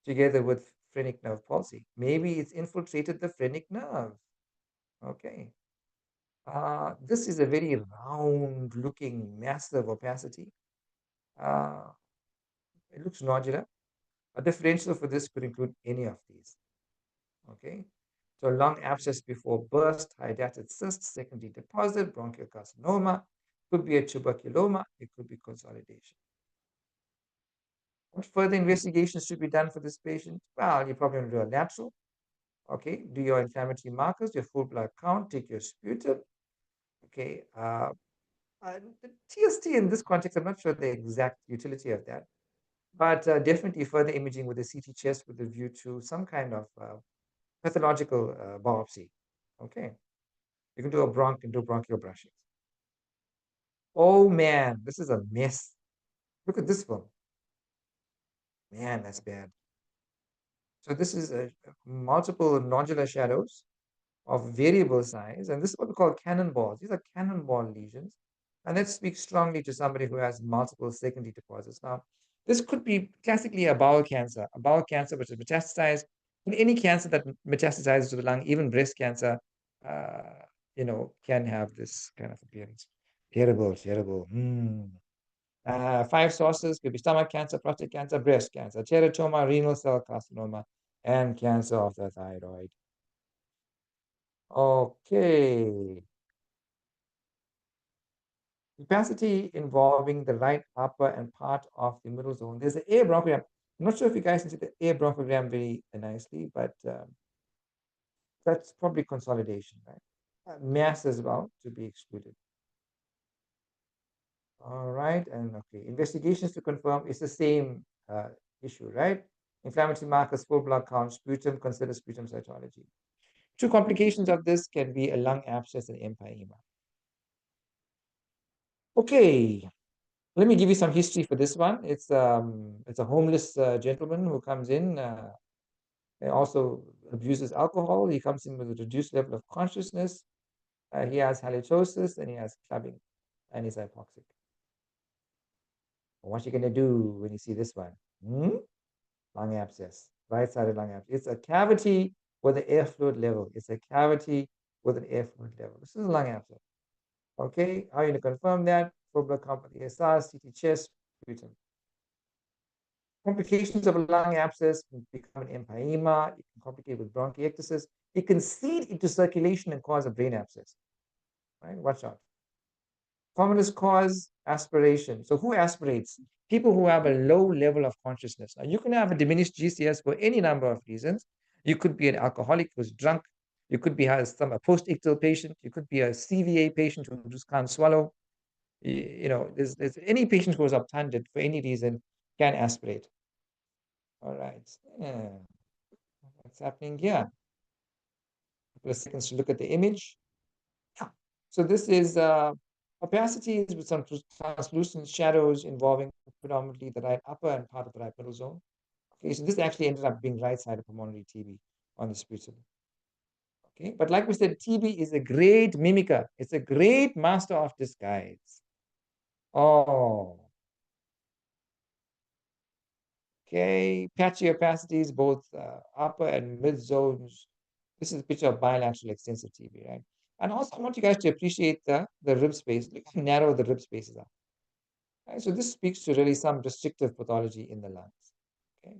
together with phrenic nerve palsy. Maybe it's infiltrated the phrenic nerve. Okay. This is a very round looking, massive opacity. It looks nodular. A differential for this could include any of these. Okay. So lung abscess before burst, hydatid cyst, secondary deposit, bronchial carcinoma, could be a tuberculoma, it could be consolidation. What further investigations should be done for this patient? Well, you probably want to do a lateral. Okay, do your inflammatory markers, your full blood count, take your sputum. Okay, the TST in this context, I'm not sure the exact utility of that, but definitely further imaging with a CT chest with a view to some kind of pathological biopsy. Okay, you can do a do bronchial brushing. Oh man, this is a mess. Look at this one. Man, that's bad. So this is multiple nodular shadows of variable size, and this is what we call cannonballs. These are cannonball lesions, and that speaks strongly to somebody who has multiple secondary deposits. Now, this could be classically a bowel cancer which is metastasized. And any cancer that metastasizes to the lung, even breast cancer, can have this kind of appearance. Terrible, terrible. 5 sources could be stomach cancer, prostate cancer, breast cancer, teratoma, renal cell carcinoma, and cancer of the thyroid. Okay. Opacity involving the right upper and part of the middle zone. There's an air bronchogram. I'm not sure if you guys can see the air bronchogram very nicely, but that's probably consolidation, right? Mass as well to be excluded. All right, and okay, investigations to confirm it's the same issue, right? Inflammatory markers, full blood count, sputum, consider sputum cytology. Two complications of this can be a lung abscess and empyema. Okay, let me give you some history for this one. It's a homeless gentleman who comes in and also abuses alcohol. He comes in with a reduced level of consciousness. He has halitosis and he has clubbing and he's hypoxic. What you gonna do when you see this one? Lung abscess, right-sided lung abscess. It's a cavity with an air fluid level. It's a cavity with an air fluid level. This is a lung abscess. Okay, how are you going to confirm that? Full blood count with ESR, CT chest, sputum. Complications of a lung abscess can become an empyema. It can complicate with bronchiectasis. It can seed into circulation and cause a brain abscess. Right? Watch out. Commonest cause, aspiration. So who aspirates? People who have a low level of consciousness. Now, you can have a diminished GCS for any number of reasons. You could be an alcoholic who's drunk. You could be a post-ictal patient. You could be a CVA patient who just can't swallow. There's any patient who is obtunded for any reason can aspirate. All right. Yeah. What's happening here? A couple of seconds to look at the image. Yeah. So this is opacities with some translucent shadows involving predominantly the right upper and part of the right middle zone. Okay, so this actually ended up being right-sided pulmonary TB on the sputum. Okay, but like we said, TB is a great mimicker. It's a great master of disguise. Oh. Okay, patchy opacities, both upper and mid zones. This is a picture of bilateral extensive TB, right? And also, I want you guys to appreciate the rib space. Look how narrow the rib spaces are. Right? So this speaks to really some restrictive pathology in the lungs. Okay.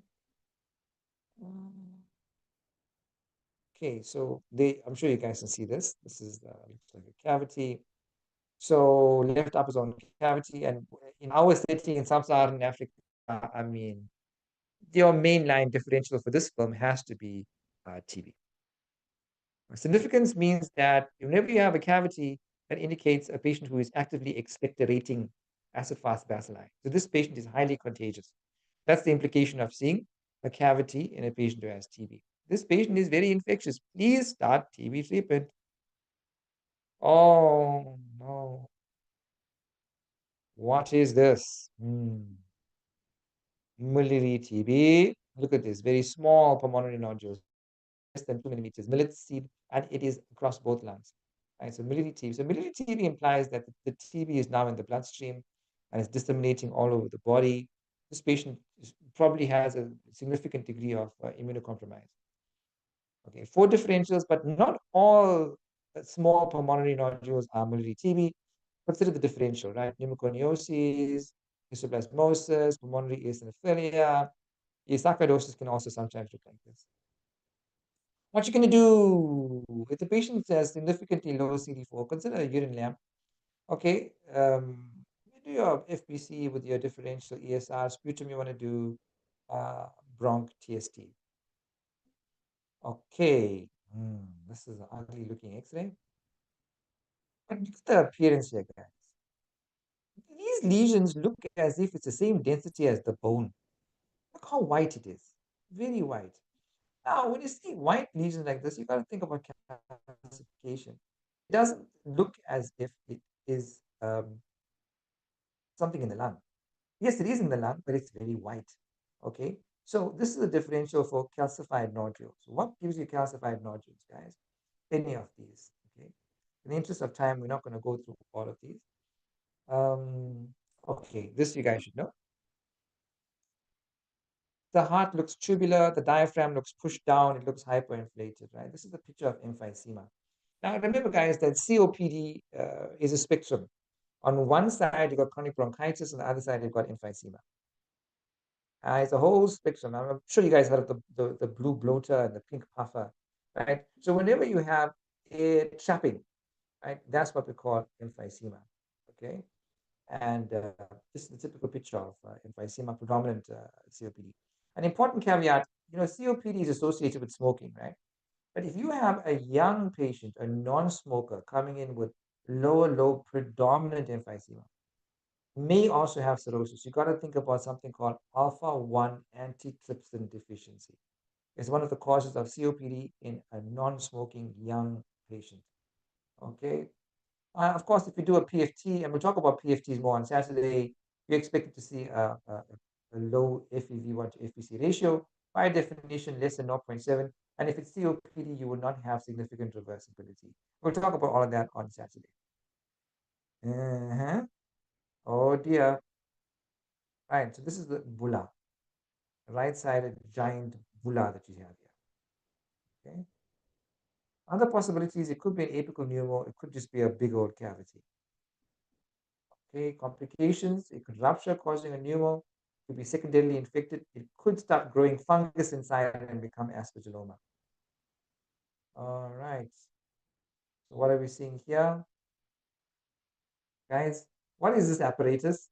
Okay, so I'm sure you guys can see this. This is looks like a cavity. So left upper zone cavity, and in our setting in sub-Saharan Africa, I mean, your mainline differential for this film has to be TB. Significance means that whenever you have a cavity, that indicates a patient who is actively expectorating acid-fast bacilli. So this patient is highly contagious. That's the implication of seeing a cavity in a patient who has TB. This patient is very infectious. Please start TB treatment. Oh, no. What is this? Miliary TB. Look at this, very small pulmonary nodules, less than 2 millimeters, millet seed, and it is across both lungs. Right, so miliary TB. So miliary TB implies that the TB is now in the bloodstream and is disseminating all over the body. This patient probably has a significant degree of immunocompromise. Okay, 4 differentials, but not all small pulmonary nodules are miliary TB. Consider the differential, right? Pneumoconiosis, histoplasmosis, pulmonary eosinophilia. Sarcoidosis can also sometimes look like this. What you're going to do if the patient has significantly low CD4, consider a urine lamp. Okay, you do your FBC with your differential ESR, sputum, you want to do bronch TST. Okay, this is an ugly looking X-ray. But look at the appearance here, guys. These lesions look as if it's the same density as the bone. Look how white it is, very white. Now, when you see white lesions like this, you got to think about calcification. It doesn't look as if it is something in the lung. Yes, it is in the lung, but it's very white. Okay, so this is the differential for calcified nodules. What gives you calcified nodules, guys? Any of these. Okay, in the interest of time, we're not going to go through all of these. Okay, this you guys should know. The heart looks tubular, the diaphragm looks pushed down, it looks hyperinflated, right? This is the picture of emphysema. Now, remember, guys, that COPD is a spectrum. On one side, you've got chronic bronchitis, on the other side, you've got emphysema. It's a whole spectrum. I'm sure you guys heard of the blue bloater and the pink puffer, right? So whenever you have a trapping, right, that's what we call emphysema, okay? And this is the typical picture of emphysema, predominant COPD. An important caveat, COPD is associated with smoking, right? But if you have a young patient, a non-smoker coming in with low predominant emphysema, may also have cirrhosis. You got to think about something called alpha-1 antitrypsin deficiency. It's one of the causes of COPD in a non-smoking young patient. Okay. Of course, if you do a PFT, and we'll talk about PFTs more on Saturday, you're expected to see a low FEV1 to FVC ratio, by definition less than 0.7. And if it's COPD, you will not have significant reversibility. We'll talk about all of that on Saturday. Oh dear. Right, so this is the bulla, right-sided giant bulla that you have here. Okay. Other possibilities, it could be an apical pneumo, it could just be a big old cavity. Okay, complications, it could rupture causing a pneumo, it could be secondarily infected, it could start growing fungus inside and become aspergilloma. All right, so what are we seeing here? Guys, what is this apparatus?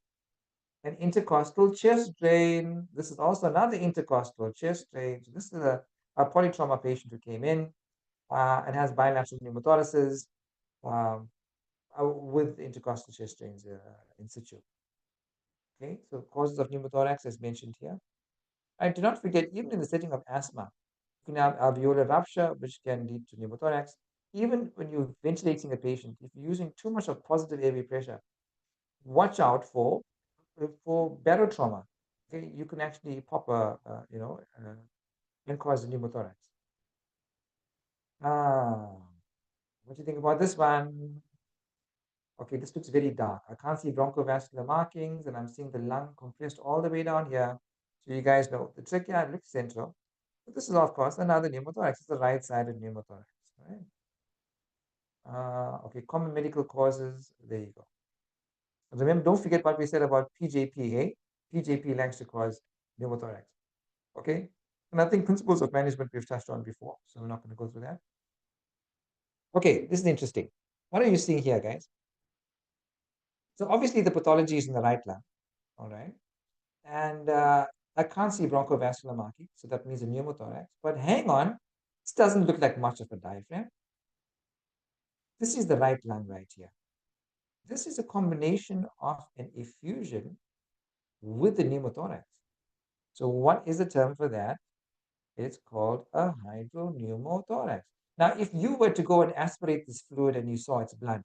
An intercostal chest drain. This is also another intercostal chest drain. So this is a polytrauma patient who came in and has bilateral pneumothoraces with intercostal chest drains in situ. Okay, so causes of pneumothorax as mentioned here. And do not forget, even in the setting of asthma, you can have alveolar rupture, which can lead to pneumothorax. Even when you're ventilating a patient, if you're using too much of positive airway pressure, watch out for barotrauma. Okay, you can actually pop and cause a pneumothorax. What do you think about this one? Okay, this looks very dark. I can't see bronchovascular markings, and I'm seeing the lung compressed all the way down here. So you guys know the trachea looks central. But this is, of course, another pneumothorax. It's the right-sided pneumothorax, right? Okay, common medical causes. There you go. Remember, don't forget what we said about PJP, hey? PJP likes to cause pneumothorax, okay? And I think principles of management we've touched on before, so we're not going to go through that. Okay, this is interesting. What are you seeing here, guys? So obviously the pathology is in the right lung, all right? And I can't see bronchovascular marking, so that means a pneumothorax. But hang on, this doesn't look like much of a diaphragm. This is the right lung right here. This is a combination of an effusion with the pneumothorax. So what is the term for that? It's called a hydropneumothorax. Now, if you were to go and aspirate this fluid and you saw its blood,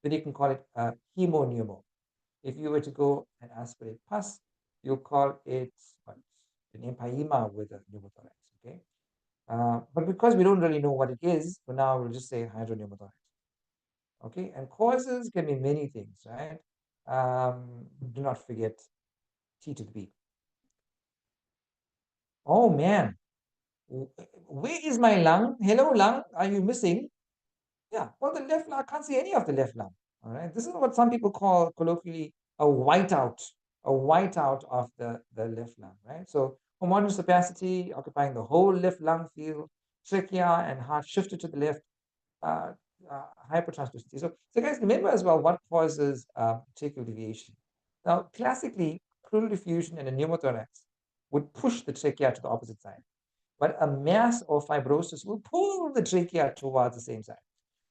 then you can call it a hemopneumo. If you were to go and aspirate pus, you call it what? An empyema with a pneumothorax, okay? But because we don't really know what it is, for now we'll just say hydropneumothorax. Okay, and causes can be many things, right? Do not forget T to the B. Oh man, where is my lung? Hello, lung, are you missing? Yeah, well, the left lung, I can't see any of the left lung. All right, this is what some people call colloquially a whiteout of the left lung, right? So homogeneous opacity occupying the whole left lung field, trachea and heart shifted to the left, uh, hypertranslucency. So guys, remember as well what causes tracheal deviation. Now, classically, pleural effusion and a pneumothorax would push the trachea to the opposite side, but a mass or fibrosis will pull the trachea towards the same side.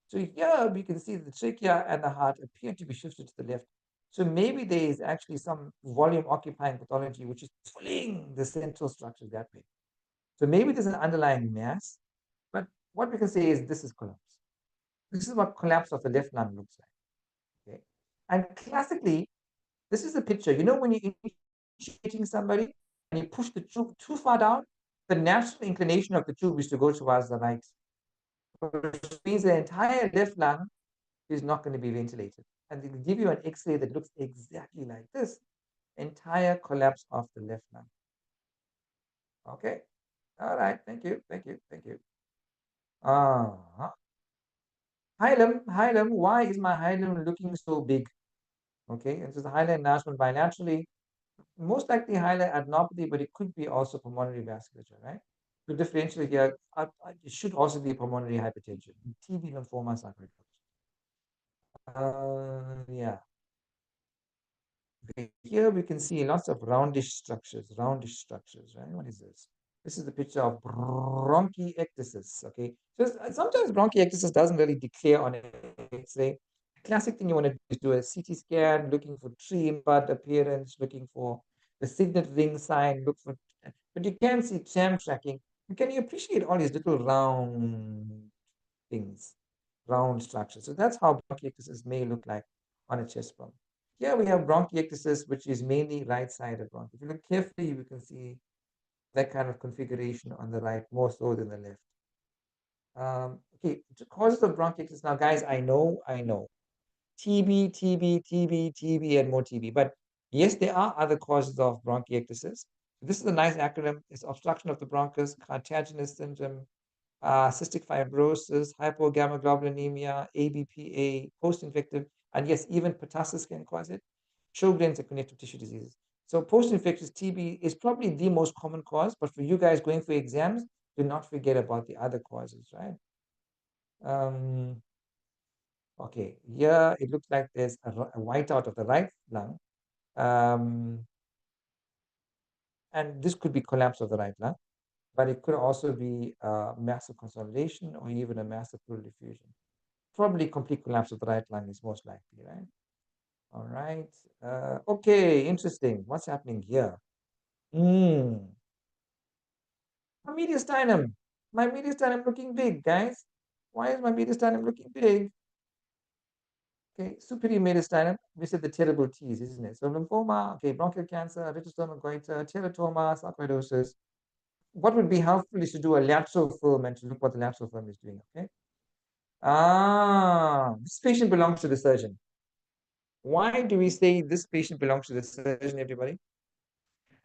So here we can see the trachea and the heart appear to be shifted to the left. So maybe there is actually some volume occupying pathology which is pulling the central structure that way. So maybe there's an underlying mass, but what we can say is this is collapse. This is what collapse of the left lung looks like. Okay. And classically, this is a picture. You know, when you're initiating somebody and you push the tube too far down, the natural inclination of the tube is to go towards the right, which means the entire left lung is not going to be ventilated. And they will give you an X-ray that looks exactly like this. Entire collapse of the left lung. Okay. All right. Thank you. Thank you. Thank you. Hilum, why is my hilum looking so big? Okay, and so the hilum enlargement bilaterally, most likely hilum adenopathy, but it could be also pulmonary vasculature, right? To differentiate here, it should also be pulmonary hypertension, TB lymphoma sarcoidosis. Yeah. Okay, here we can see lots of roundish structures, right? What is this? This is the picture of bronchiectasis, okay? So sometimes bronchiectasis doesn't really declare on X-ray. Classic thing you want to do is do a CT scan, looking for tree bud appearance, looking for the signet ring sign, look for, but you can see jam tracking. Can you appreciate all these little round things, round structures? So that's how bronchiectasis may look like on a chest problem. Here we have bronchiectasis, which is mainly right-sided bronchi. If you look carefully, you can see that kind of configuration on the right, more so than the left. Okay, causes of bronchiectasis. Now, guys, I know, TB, and more TB. But yes, there are other causes of bronchiectasis. This is a nice acronym. It's obstruction of the bronchus, cartilaginous syndrome, cystic fibrosis, hypogammaglobulinemia, ABPA, post-infective, and yes, even pertussis can cause it. Sjogren's and connective tissue diseases. So post-infectious TB is probably the most common cause, but for you guys going for exams, do not forget about the other causes, right? Okay, here it looks like there's a whiteout of the right lung. And this could be collapse of the right lung, but it could also be massive consolidation or even a massive pleural effusion. Probably complete collapse of the right lung is most likely, right? All right. Okay, interesting. What's happening here? My mediastinum. My mediastinum looking big, guys. Why is my mediastinum looking big? Okay, superior mediastinum. We said the terrible T's, isn't it? So lymphoma, okay, bronchial cancer, retinoblastoma goiter, teratoma, sarcoidosis. What would be helpful is to do a lateral film and to look what the lateral film is doing, okay? This patient belongs to the surgeon. Why do we say this patient belongs to the surgeon, everybody?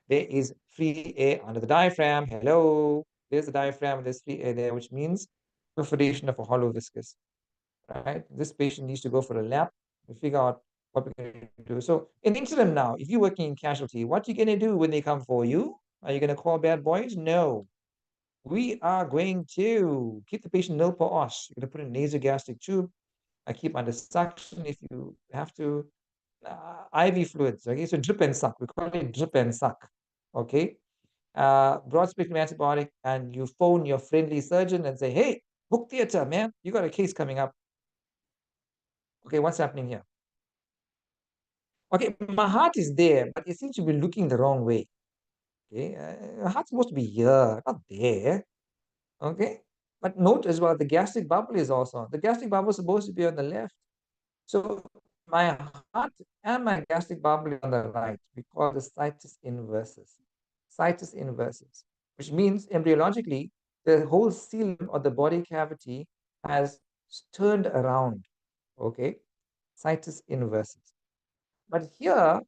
There is free air under the diaphragm. Hello, there's the diaphragm, there's free air there, which means perforation of a hollow viscus, right? This patient needs to go for a lap to figure out what we're going to do. So in the interim now, if you're working in casualty, what are you going to do when they come for you? Are you going to call bad boys? No. We are going to keep the patient nil per os. You're going to put in a nasogastric tube. I keep under suction if you have to. IV fluids, okay? So drip and suck. We call it drip and suck, okay? Broad spectrum antibiotic, and you phone your friendly surgeon and say, hey, book theater, man. You got a case coming up. Okay, what's happening here? Okay, my heart is there, but it seems to be looking the wrong way. Okay, heart's supposed to be here, not there. Okay, but note as well, the gastric bubble is also, the gastric bubble is supposed to be on the left. So my heart and my gastric bubble is on the right. We call the situs inversus. Situs inversus, which means embryologically, the whole cilium of the body cavity has turned around. Okay, situs inversus. But here,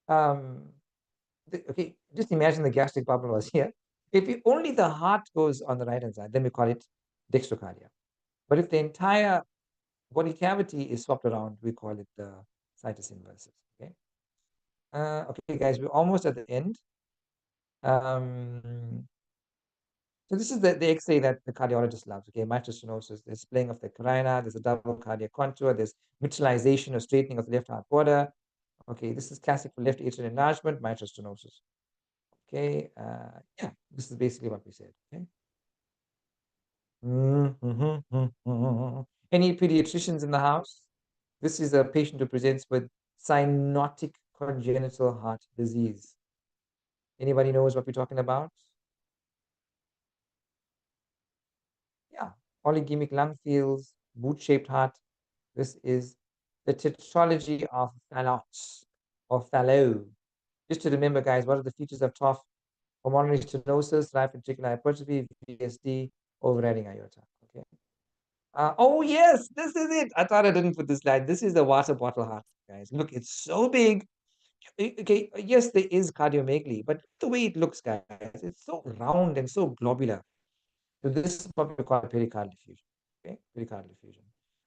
okay, just imagine the gastric bubble was here. If only the heart goes on the right hand side, then we call it dextrocardia. But if the entire body cavity is swapped around, we call it the situs inversus. Okay. Okay, guys, we're almost at the end. So this is the X-ray that the cardiologist loves. Okay, mitral stenosis. There's splaying of the carina. There's a double cardiac contour. There's mitralization or straightening of the left heart border. Okay, this is classic for left atrial enlargement, mitral stenosis. Okay, yeah, this is basically what we said. Okay. Any pediatricians in the house? This is a patient who presents with cyanotic congenital heart disease. Anybody knows what we're talking about? Yeah, polygemic lung fields, boot-shaped heart. This is the tetralogy of Fallot or Fallot. Just to remember, guys, what are the features of TOF? Pulmonary stenosis, right ventricular hypertrophy, VSD, overriding aorta. Okay. Oh yes, this is it. I thought I didn't put this slide. This is the water bottle heart, guys. Look, it's so big. Okay, yes, there is cardiomegaly, but the way it looks, guys, it's so round and so globular. So this is what we call pericardial effusion. Okay, pericardial effusion.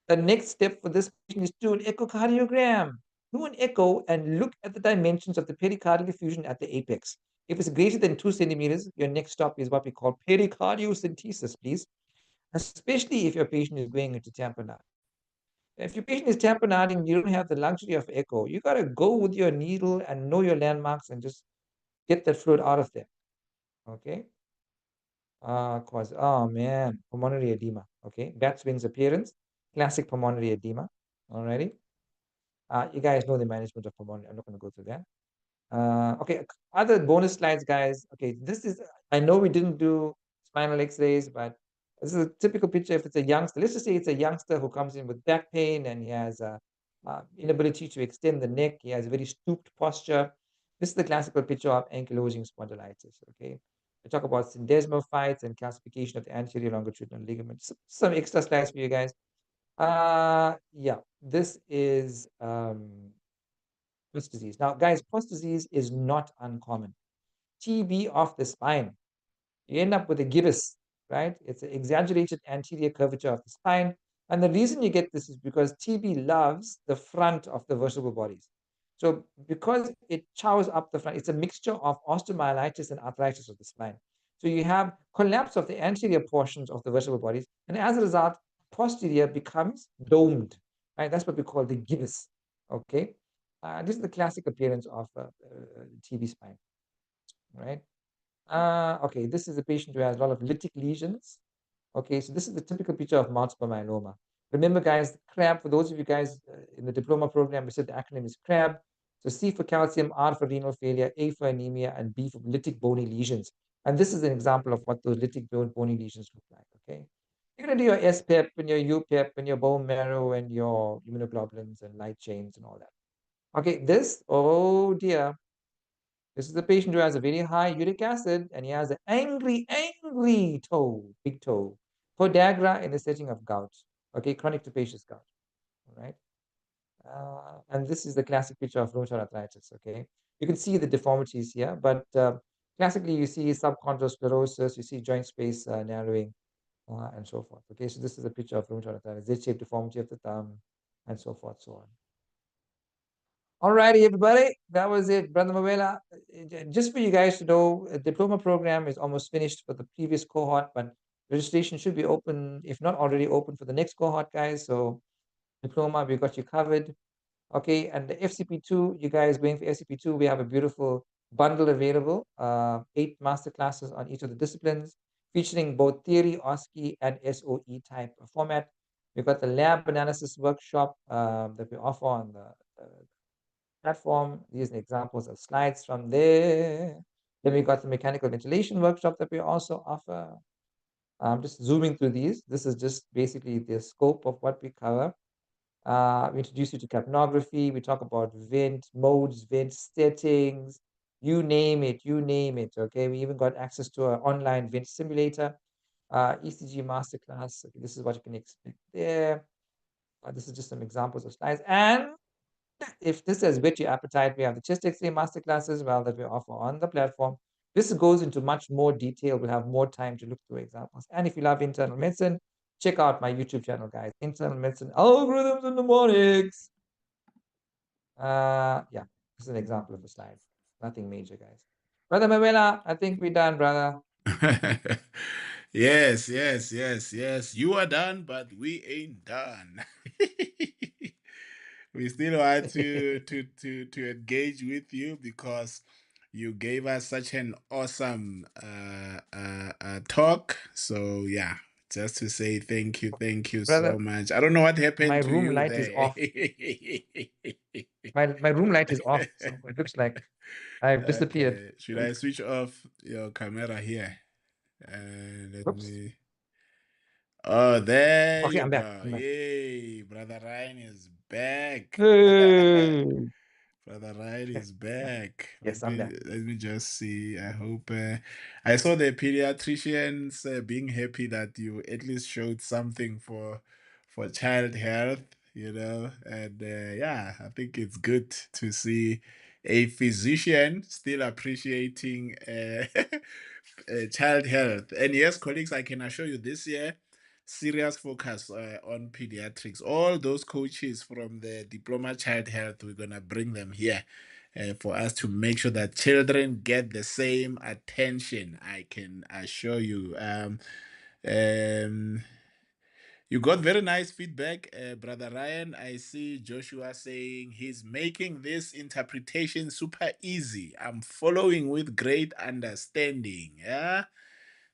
The next step for this patient is to do an echocardiogram. Do an echo and look at the dimensions of the pericardial effusion at the apex. If it's greater than 2 centimeters, your next stop is what we call pericardiocentesis, please. Especially if your patient is going into tamponade. If your patient is tamponading, you don't have the luxury of echo. You got to go with your needle and know your landmarks and just get that fluid out of there. Okay. Oh man, pulmonary edema. Okay, bat wings appearance, classic pulmonary edema. Alrighty. You guys know the management of pulmonary. I'm not going to go through that. Okay, other bonus slides, guys. Okay, this is, I know we didn't do spinal x-rays, but this is a typical picture. If it's a youngster, let's just say it's a youngster who comes in with back pain and he has a inability to extend the neck. He has a very stooped posture. This is the classical picture of ankylosing spondylitis. Okay, we talk about syndesmophytes and calcification of the anterior longitudinal ligament. Some extra slides for you guys. Yeah, this is Post disease. Now, guys, post disease is not uncommon. TB of the spine. You end up with a gibbous, right? It's an exaggerated anterior curvature of the spine. And the reason you get this is because TB loves the front of the vertebral bodies. So because it chows up the front, it's a mixture of osteomyelitis and arthritis of the spine. So you have collapse of the anterior portions of the vertebral bodies. And as a result, posterior becomes domed, right? That's what we call the gibbous, okay? This is the classic appearance of TB spine, right? Okay, this is a patient who has a lot of lytic lesions. Okay, so this is the typical picture of multiple myeloma. Remember, guys, CRAB, for those of you guys in the diploma program, we said the acronym is CRAB. So C for calcium, R for renal failure, A for anemia, and B for lytic bony lesions. And this is an example of what those lytic bony lesions look like, okay? You're going to do your SPEP and your UPEP and your bone marrow and your immunoglobulins and light chains and all that. Okay, this, oh dear. This is a patient who has a very high uric acid and he has an angry toe, big toe. Podagra in the setting of gout. Okay, chronic capacious gout. All right. And this is the classic picture of rheumatoid arthritis. Okay, you can see the deformities here, but classically you see subchondral sclerosis, you see joint space narrowing, and so forth. Okay, so this is a picture of rheumatoid arthritis, Z-shaped deformity of the thumb, and so forth, so on. All righty, everybody. That was it, Brother Mawela. Just for you guys to know, the diploma program is almost finished for the previous cohort, but registration should be open, if not already open, for the next cohort, guys. So diploma, we got you covered. Okay, and the FCP2, you guys going for FCP2, we have a beautiful bundle available, 8 master classes on each of the disciplines, featuring both theory, OSCE, and SOE type format. We've got the lab analysis workshop that we offer on the platform. These are examples of slides from there. Then we got the mechanical ventilation workshop that we also offer. I'm just zooming through these. This is just basically the scope of what we cover. We introduce you to capnography. We talk about vent modes, vent settings, you name it, you name it. Okay. We even got access to an online vent simulator, ECG masterclass. Okay, this is what you can expect there. This is just some examples of slides. And if this has whet your appetite, we have the chest X-ray masterclass as well that we offer on the platform. This goes into much more detail. We'll have more time to look through examples. And if you love internal medicine, check out my YouTube channel, guys. Internal medicine algorithms and mnemonics. Yeah, this is an example of a slide. Nothing major, guys. Brother Mawela, I think we're done, brother. Yes, yes, yes, yes. You are done, but we ain't done. We still want to engage with you because you gave us such an awesome talk. So yeah, just to say thank you so Brother, much. I don't know what my happened to room you light is there. off. My room light is off, so it looks like I've disappeared. Okay, should I switch off your camera here? Let Whoops. me. Oh, there Okay, you I'm back. go. I'm back. Yay, Brother Ryan is back. Hey. Brother Ryan is back. Yes, I'm back. Let me just see. I hope I saw the pediatricians being happy that you at least showed something for child health, you know, and yeah, I think it's good to see a physician still appreciating child health. And yes, colleagues, I can assure you this year, serious focus on pediatrics. All those coaches from the Diploma Child Health, we're going to bring them here for us to make sure that children get the same attention. I can assure you. Um, you got very nice feedback, Brother Ryan. I see Joshua saying he's making this interpretation super easy. I'm following with great understanding. Yeah.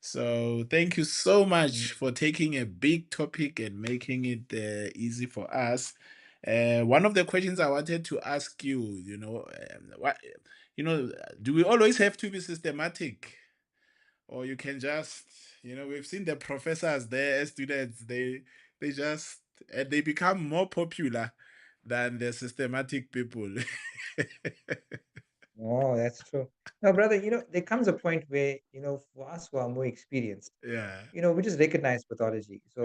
So thank you so much for taking a big topic and making it easy for us. One of the questions I wanted to ask you, what, do we always have to be systematic, or you can just, we've seen the professors there, students, they just they become more popular than the systematic people. Oh, that's true. No, brother, there comes a point where, for us who are more experienced, Yeah, we just recognize pathology. So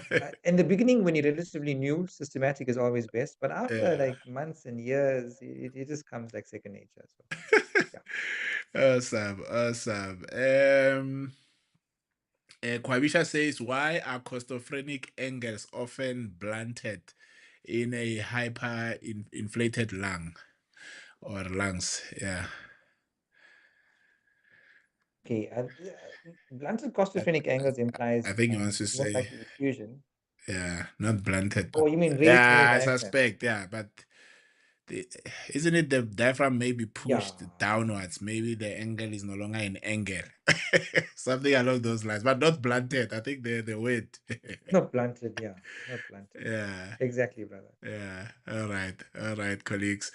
yeah, in the beginning, when you're relatively new, systematic is always best. But after yeah. like months and years, it just comes like second nature. So yeah. Awesome, awesome. Quabisha says, why are costophrenic angles often blunted in a inflated lung or lungs? Yeah. Okay. Blunted I, costophrenic angles I implies think he wants to most say, likely effusion. yeah, not blunted, but Oh, you mean raised inner yeah, I diaphragm? suspect, yeah, but the, isn't it the diaphragm may be Yeah. pushed downwards? Maybe the angle is no longer an angle. Something along those lines, but not blunted. I think the word. Not blunted. Yeah. Not blunted. Yeah. Exactly, brother. Yeah. All right, colleagues.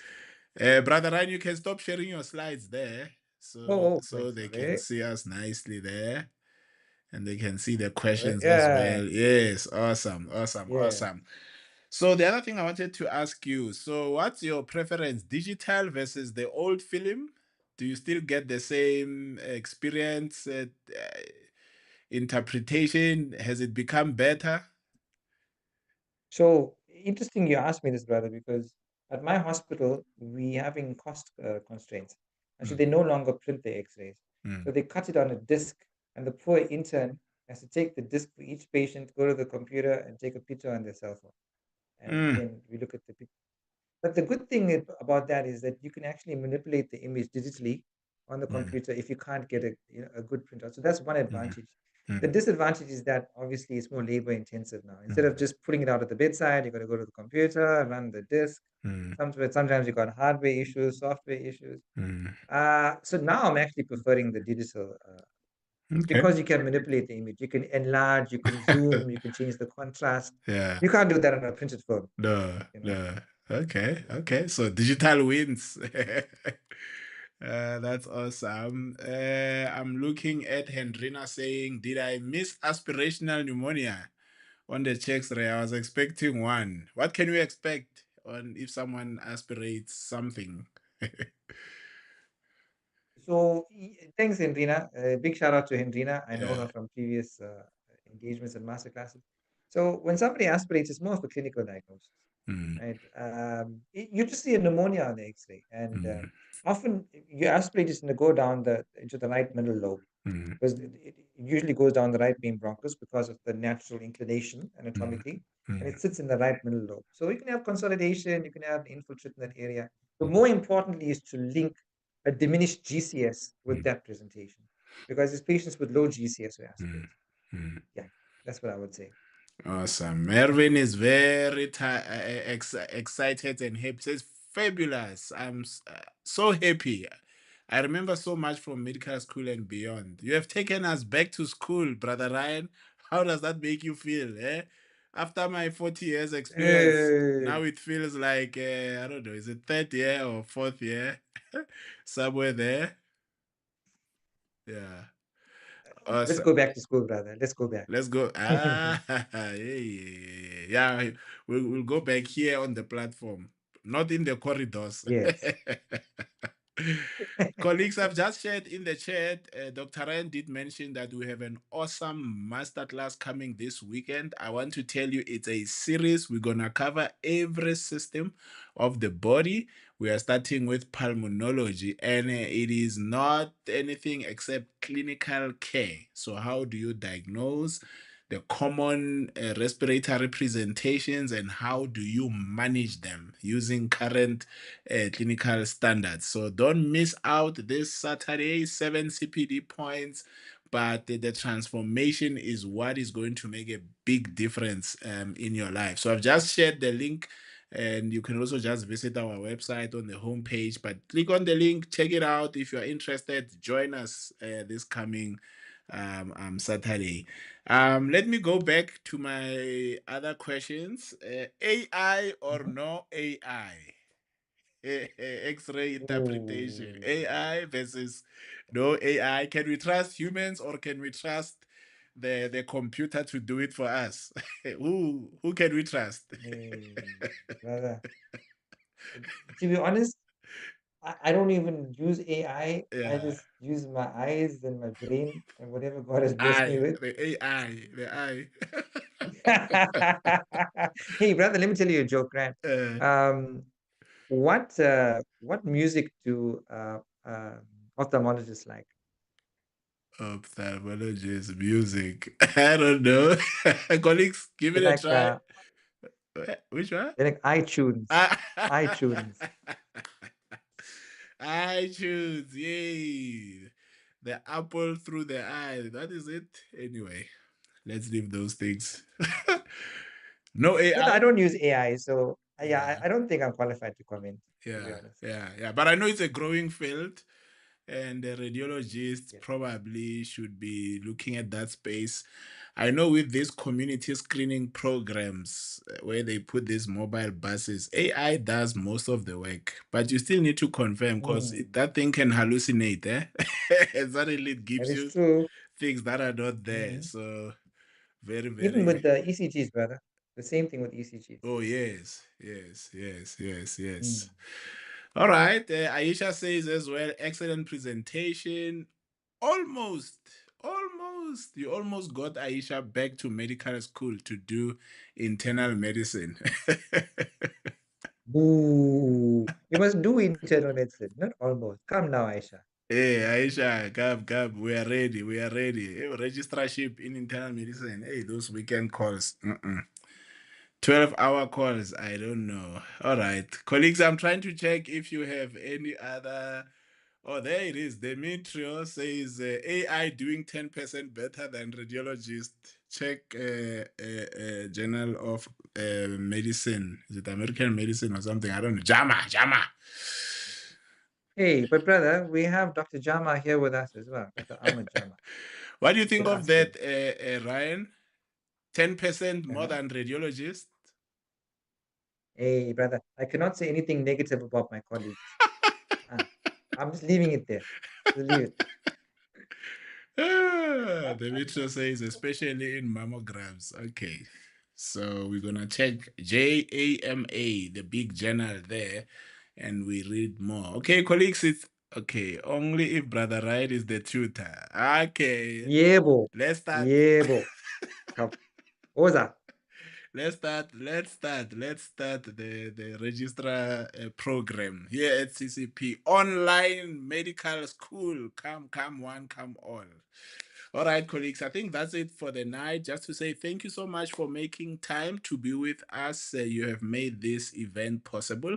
Brother Ryan, you can stop sharing your slides there, Oh, so wait, they can sorry. see us nicely there, and they can see the questions as Yeah. well. Yes, awesome, awesome, Yeah. awesome. So the other thing I wanted to ask you, so what's your preference, digital versus the old film? Do you still get the same experience? Interpretation, has it become better? So interesting you asked me this, brother, because at my hospital, we having cost constraints. And so Mm, they no longer print the x-rays. So mm, they cut it on a disc, and the poor intern has to take the disc for each patient, go to the computer, and take a picture on their cell phone. And mm, then we look at the picture. But the good thing about that is that you can actually manipulate the image digitally on the mm, computer if you can't get a good printout. So that's one mm, advantage. The mm, disadvantage is that obviously it's more labor intensive now. Instead mm, of just putting it out at the bedside, you got to go to the computer, run the disk. mm, Sometimes you got hardware issues, software issues. mm. So now I'm actually preferring the digital Okay. because you can manipulate the image. You can enlarge, you can zoom, you can change the contrast. Yeah. You can't do that on a printed film, No, you know. no. Okay, okay. So digital wins. That's awesome. I'm looking at Hendrina saying, did I miss aspirational pneumonia? on the checks, Ray. I was expecting one. What can we expect on if someone aspirates something? So thanks, Hendrina. Big shout out to Hendrina. I know Yeah. her from previous engagements and masterclasses. So when somebody aspirates, it's more of a clinical diagnosis, Mm, right? You just see a pneumonia on the X-ray, and mm, often your aspirate is going to go down into the right middle lobe mm, because it usually goes down the right main bronchus because of the natural inclination mm, anatomically, and mm, it sits in the right middle lobe. So you can have consolidation, you can have infiltrate in that area, but more importantly is to link a diminished GCS with mm, that presentation, because it's patients with low GCS who mm, aspirate. mm. Yeah, that's what I would say. Awesome. Mervin is very excited and happy. Says fabulous. So happy. I remember so much from medical school and beyond. You have taken us back to school, brother Ryan. How does that make you feel? Eh? After my 40 years experience, Hey, now it feels like I don't know, is it third year or fourth year? Somewhere there. Yeah. let's Awesome. go back to school, brother. Let's go back. Let's go. Ah, yeah. We'll go back here on the platform, not in the corridors. Yes. Colleagues, I've just shared in the chat. Dr. Ryan did mention that we have an awesome masterclass coming this weekend. I want to tell you it's a series. We're going to cover every system of the body. We are starting with pulmonology, and it is not anything except clinical care. So, how do you diagnose the common respiratory presentations and how do you manage them using current clinical standards? So don't miss out this Saturday, 7 CPD points. But the transformation is what is going to make a big difference in your life. So I've just shared the link, and you can also just visit our website on the homepage. But click on the link, check it out. If you're interested, join us this coming Saturday. Let me go back to my other questions. AI or Mhm. no AI? X-ray interpretation. Ooh. AI versus no AI. Can we trust humans or can we trust the computer to do it for us? Who can we trust? Hey, brother. To be honest, I don't even use AI. I Yeah. just use my eyes and my brain and whatever God has blessed me I with. the AI. The I. Hey, brother, let me tell you a joke, Grant. uh, Um, what music do ophthalmologists like? ophthalmologist music. I don't know. Colleagues, give They it a like try. Which one? they like iTunes. iTunes. iTunes, yay. The apple through the eye. That is it. Anyway, let's leave those things. No But I AI. don't use AI, so yeah, Yeah, I don't think I'm qualified to comment, to be yeah, honest. yeah. But I know it's a growing field, and the radiologists Yeah. probably should be looking at that space. I know with these community screening programs where they put these mobile buses, AI does most of the work, but you still need to confirm because Mm, that thing can hallucinate, eh? And suddenly it that gives is you true. things that are not there. Mhm. So very, Even very. with the ECGs, brother. The same thing with ECGs. Oh yes. Mm. All right. Aisha says as well, excellent presentation. Almost, you almost got Aisha back to medical school to do internal medicine. Boo. You must do internal medicine, not almost. Come now, Aisha. Hey, Aisha, come. We are ready. Hey, registrarship in internal medicine. Hey, those weekend calls. 12-hour calls. I don't know. All right. Colleagues, I'm trying to check if you have any other. Oh, there it is. Demetrio says AI doing 10% better than radiologist. Check Journal of Medicine. Is it American Medicine or something? I don't know. JAMA. Hey, but brother, we have Dr. Jama here with us as well, Dr. Ahmed Jama. What do you You think can of ask him. that, Ryan? 10% more Uh-huh. than radiologist? Hey, brother, I cannot say anything negative about my colleagues. Uh, I'm just leaving it there. Just leave it. Demetrio says, especially in mammograms. Okay. So we're gonna check JAMA, the big journal there, and we read more. Okay, colleagues, it's okay. Only if Brother Wright is the tutor. Okay, Yebo. let's start. Yebo. Come. Oza. Let's start the registrar program here at CCP online medical school. Come one, come all. All right, colleagues, I think that's it for the night. Just to say thank you so much for making time to be with us. You have made this event possible.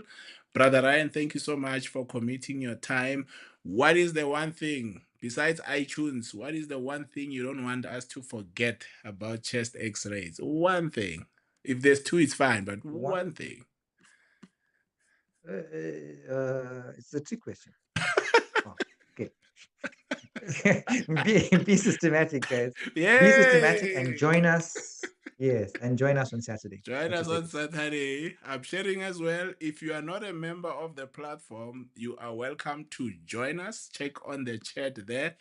Brother Ryan, thank you so much for committing your time. What is the one thing, besides iTunes, what is the one thing you don't want us to forget about chest x rays? One thing. If there's two, it's fine, but one One. thing. It's a trick question. Oh, okay. Be systematic, guys. Be systematic and Yay! join us. Yes, and join us on Saturday. Join That's us your on tickets. Saturday. I'm sharing as well. If you are not a member of the platform, you are welcome to join us. Check on the chat there.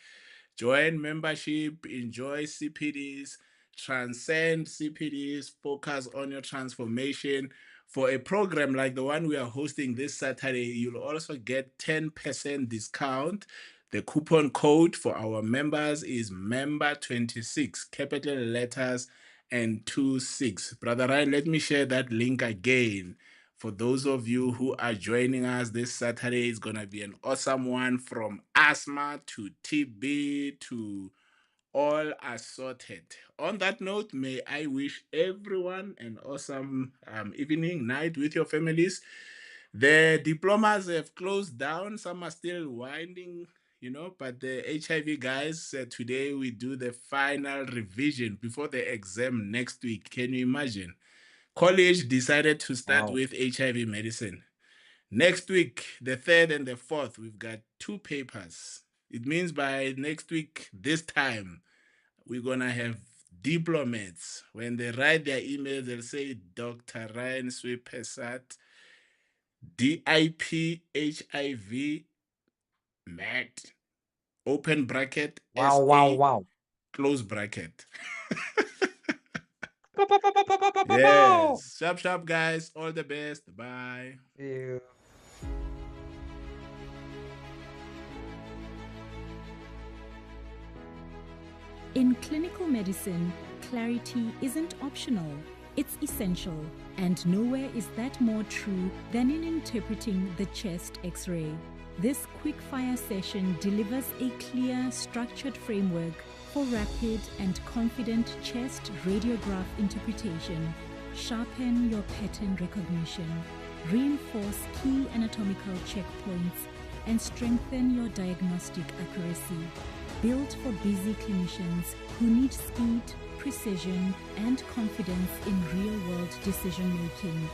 Join membership, enjoy CPDs, transcend CPDs, focus on your transformation. For a program like the one we are hosting this Saturday, you'll also get 10% discount. The coupon code for our members is member26, capital letters and 26. Brother Ryan, let me share that link again. For those of you who are joining us this Saturday, it's going to be an awesome one, from asthma to TB to all assorted. On that note, may I wish everyone an awesome evening, night with your families. The diplomas have closed down. Some are still winding, but the HIV guys, today we do the final revision before the exam next week. Can you imagine? College decided to start Wow. with HIV medicine. Next week, the 3rd and the 4th, we've got 2 papers. It means by next week, this time, we're going to have diplomats. When they write their email, they'll say Dr. Ryan Swipesat, DIP HIV MAT, open bracket, Wow, wow, SA, wow. close bracket. Pow, pow, pow, pow, pow, pow, pow, pow, pow. Yes. Sharp, guys. All the best. Bye. See you. In clinical medicine, clarity isn't optional, it's essential, and nowhere is that more true than in interpreting the chest X-ray. This quick-fire session delivers a clear, structured framework for rapid and confident chest radiograph interpretation. Sharpen your pattern recognition, reinforce key anatomical checkpoints, and strengthen your diagnostic accuracy. Built for busy clinicians who need speed, precision, and confidence in real-world decision-making.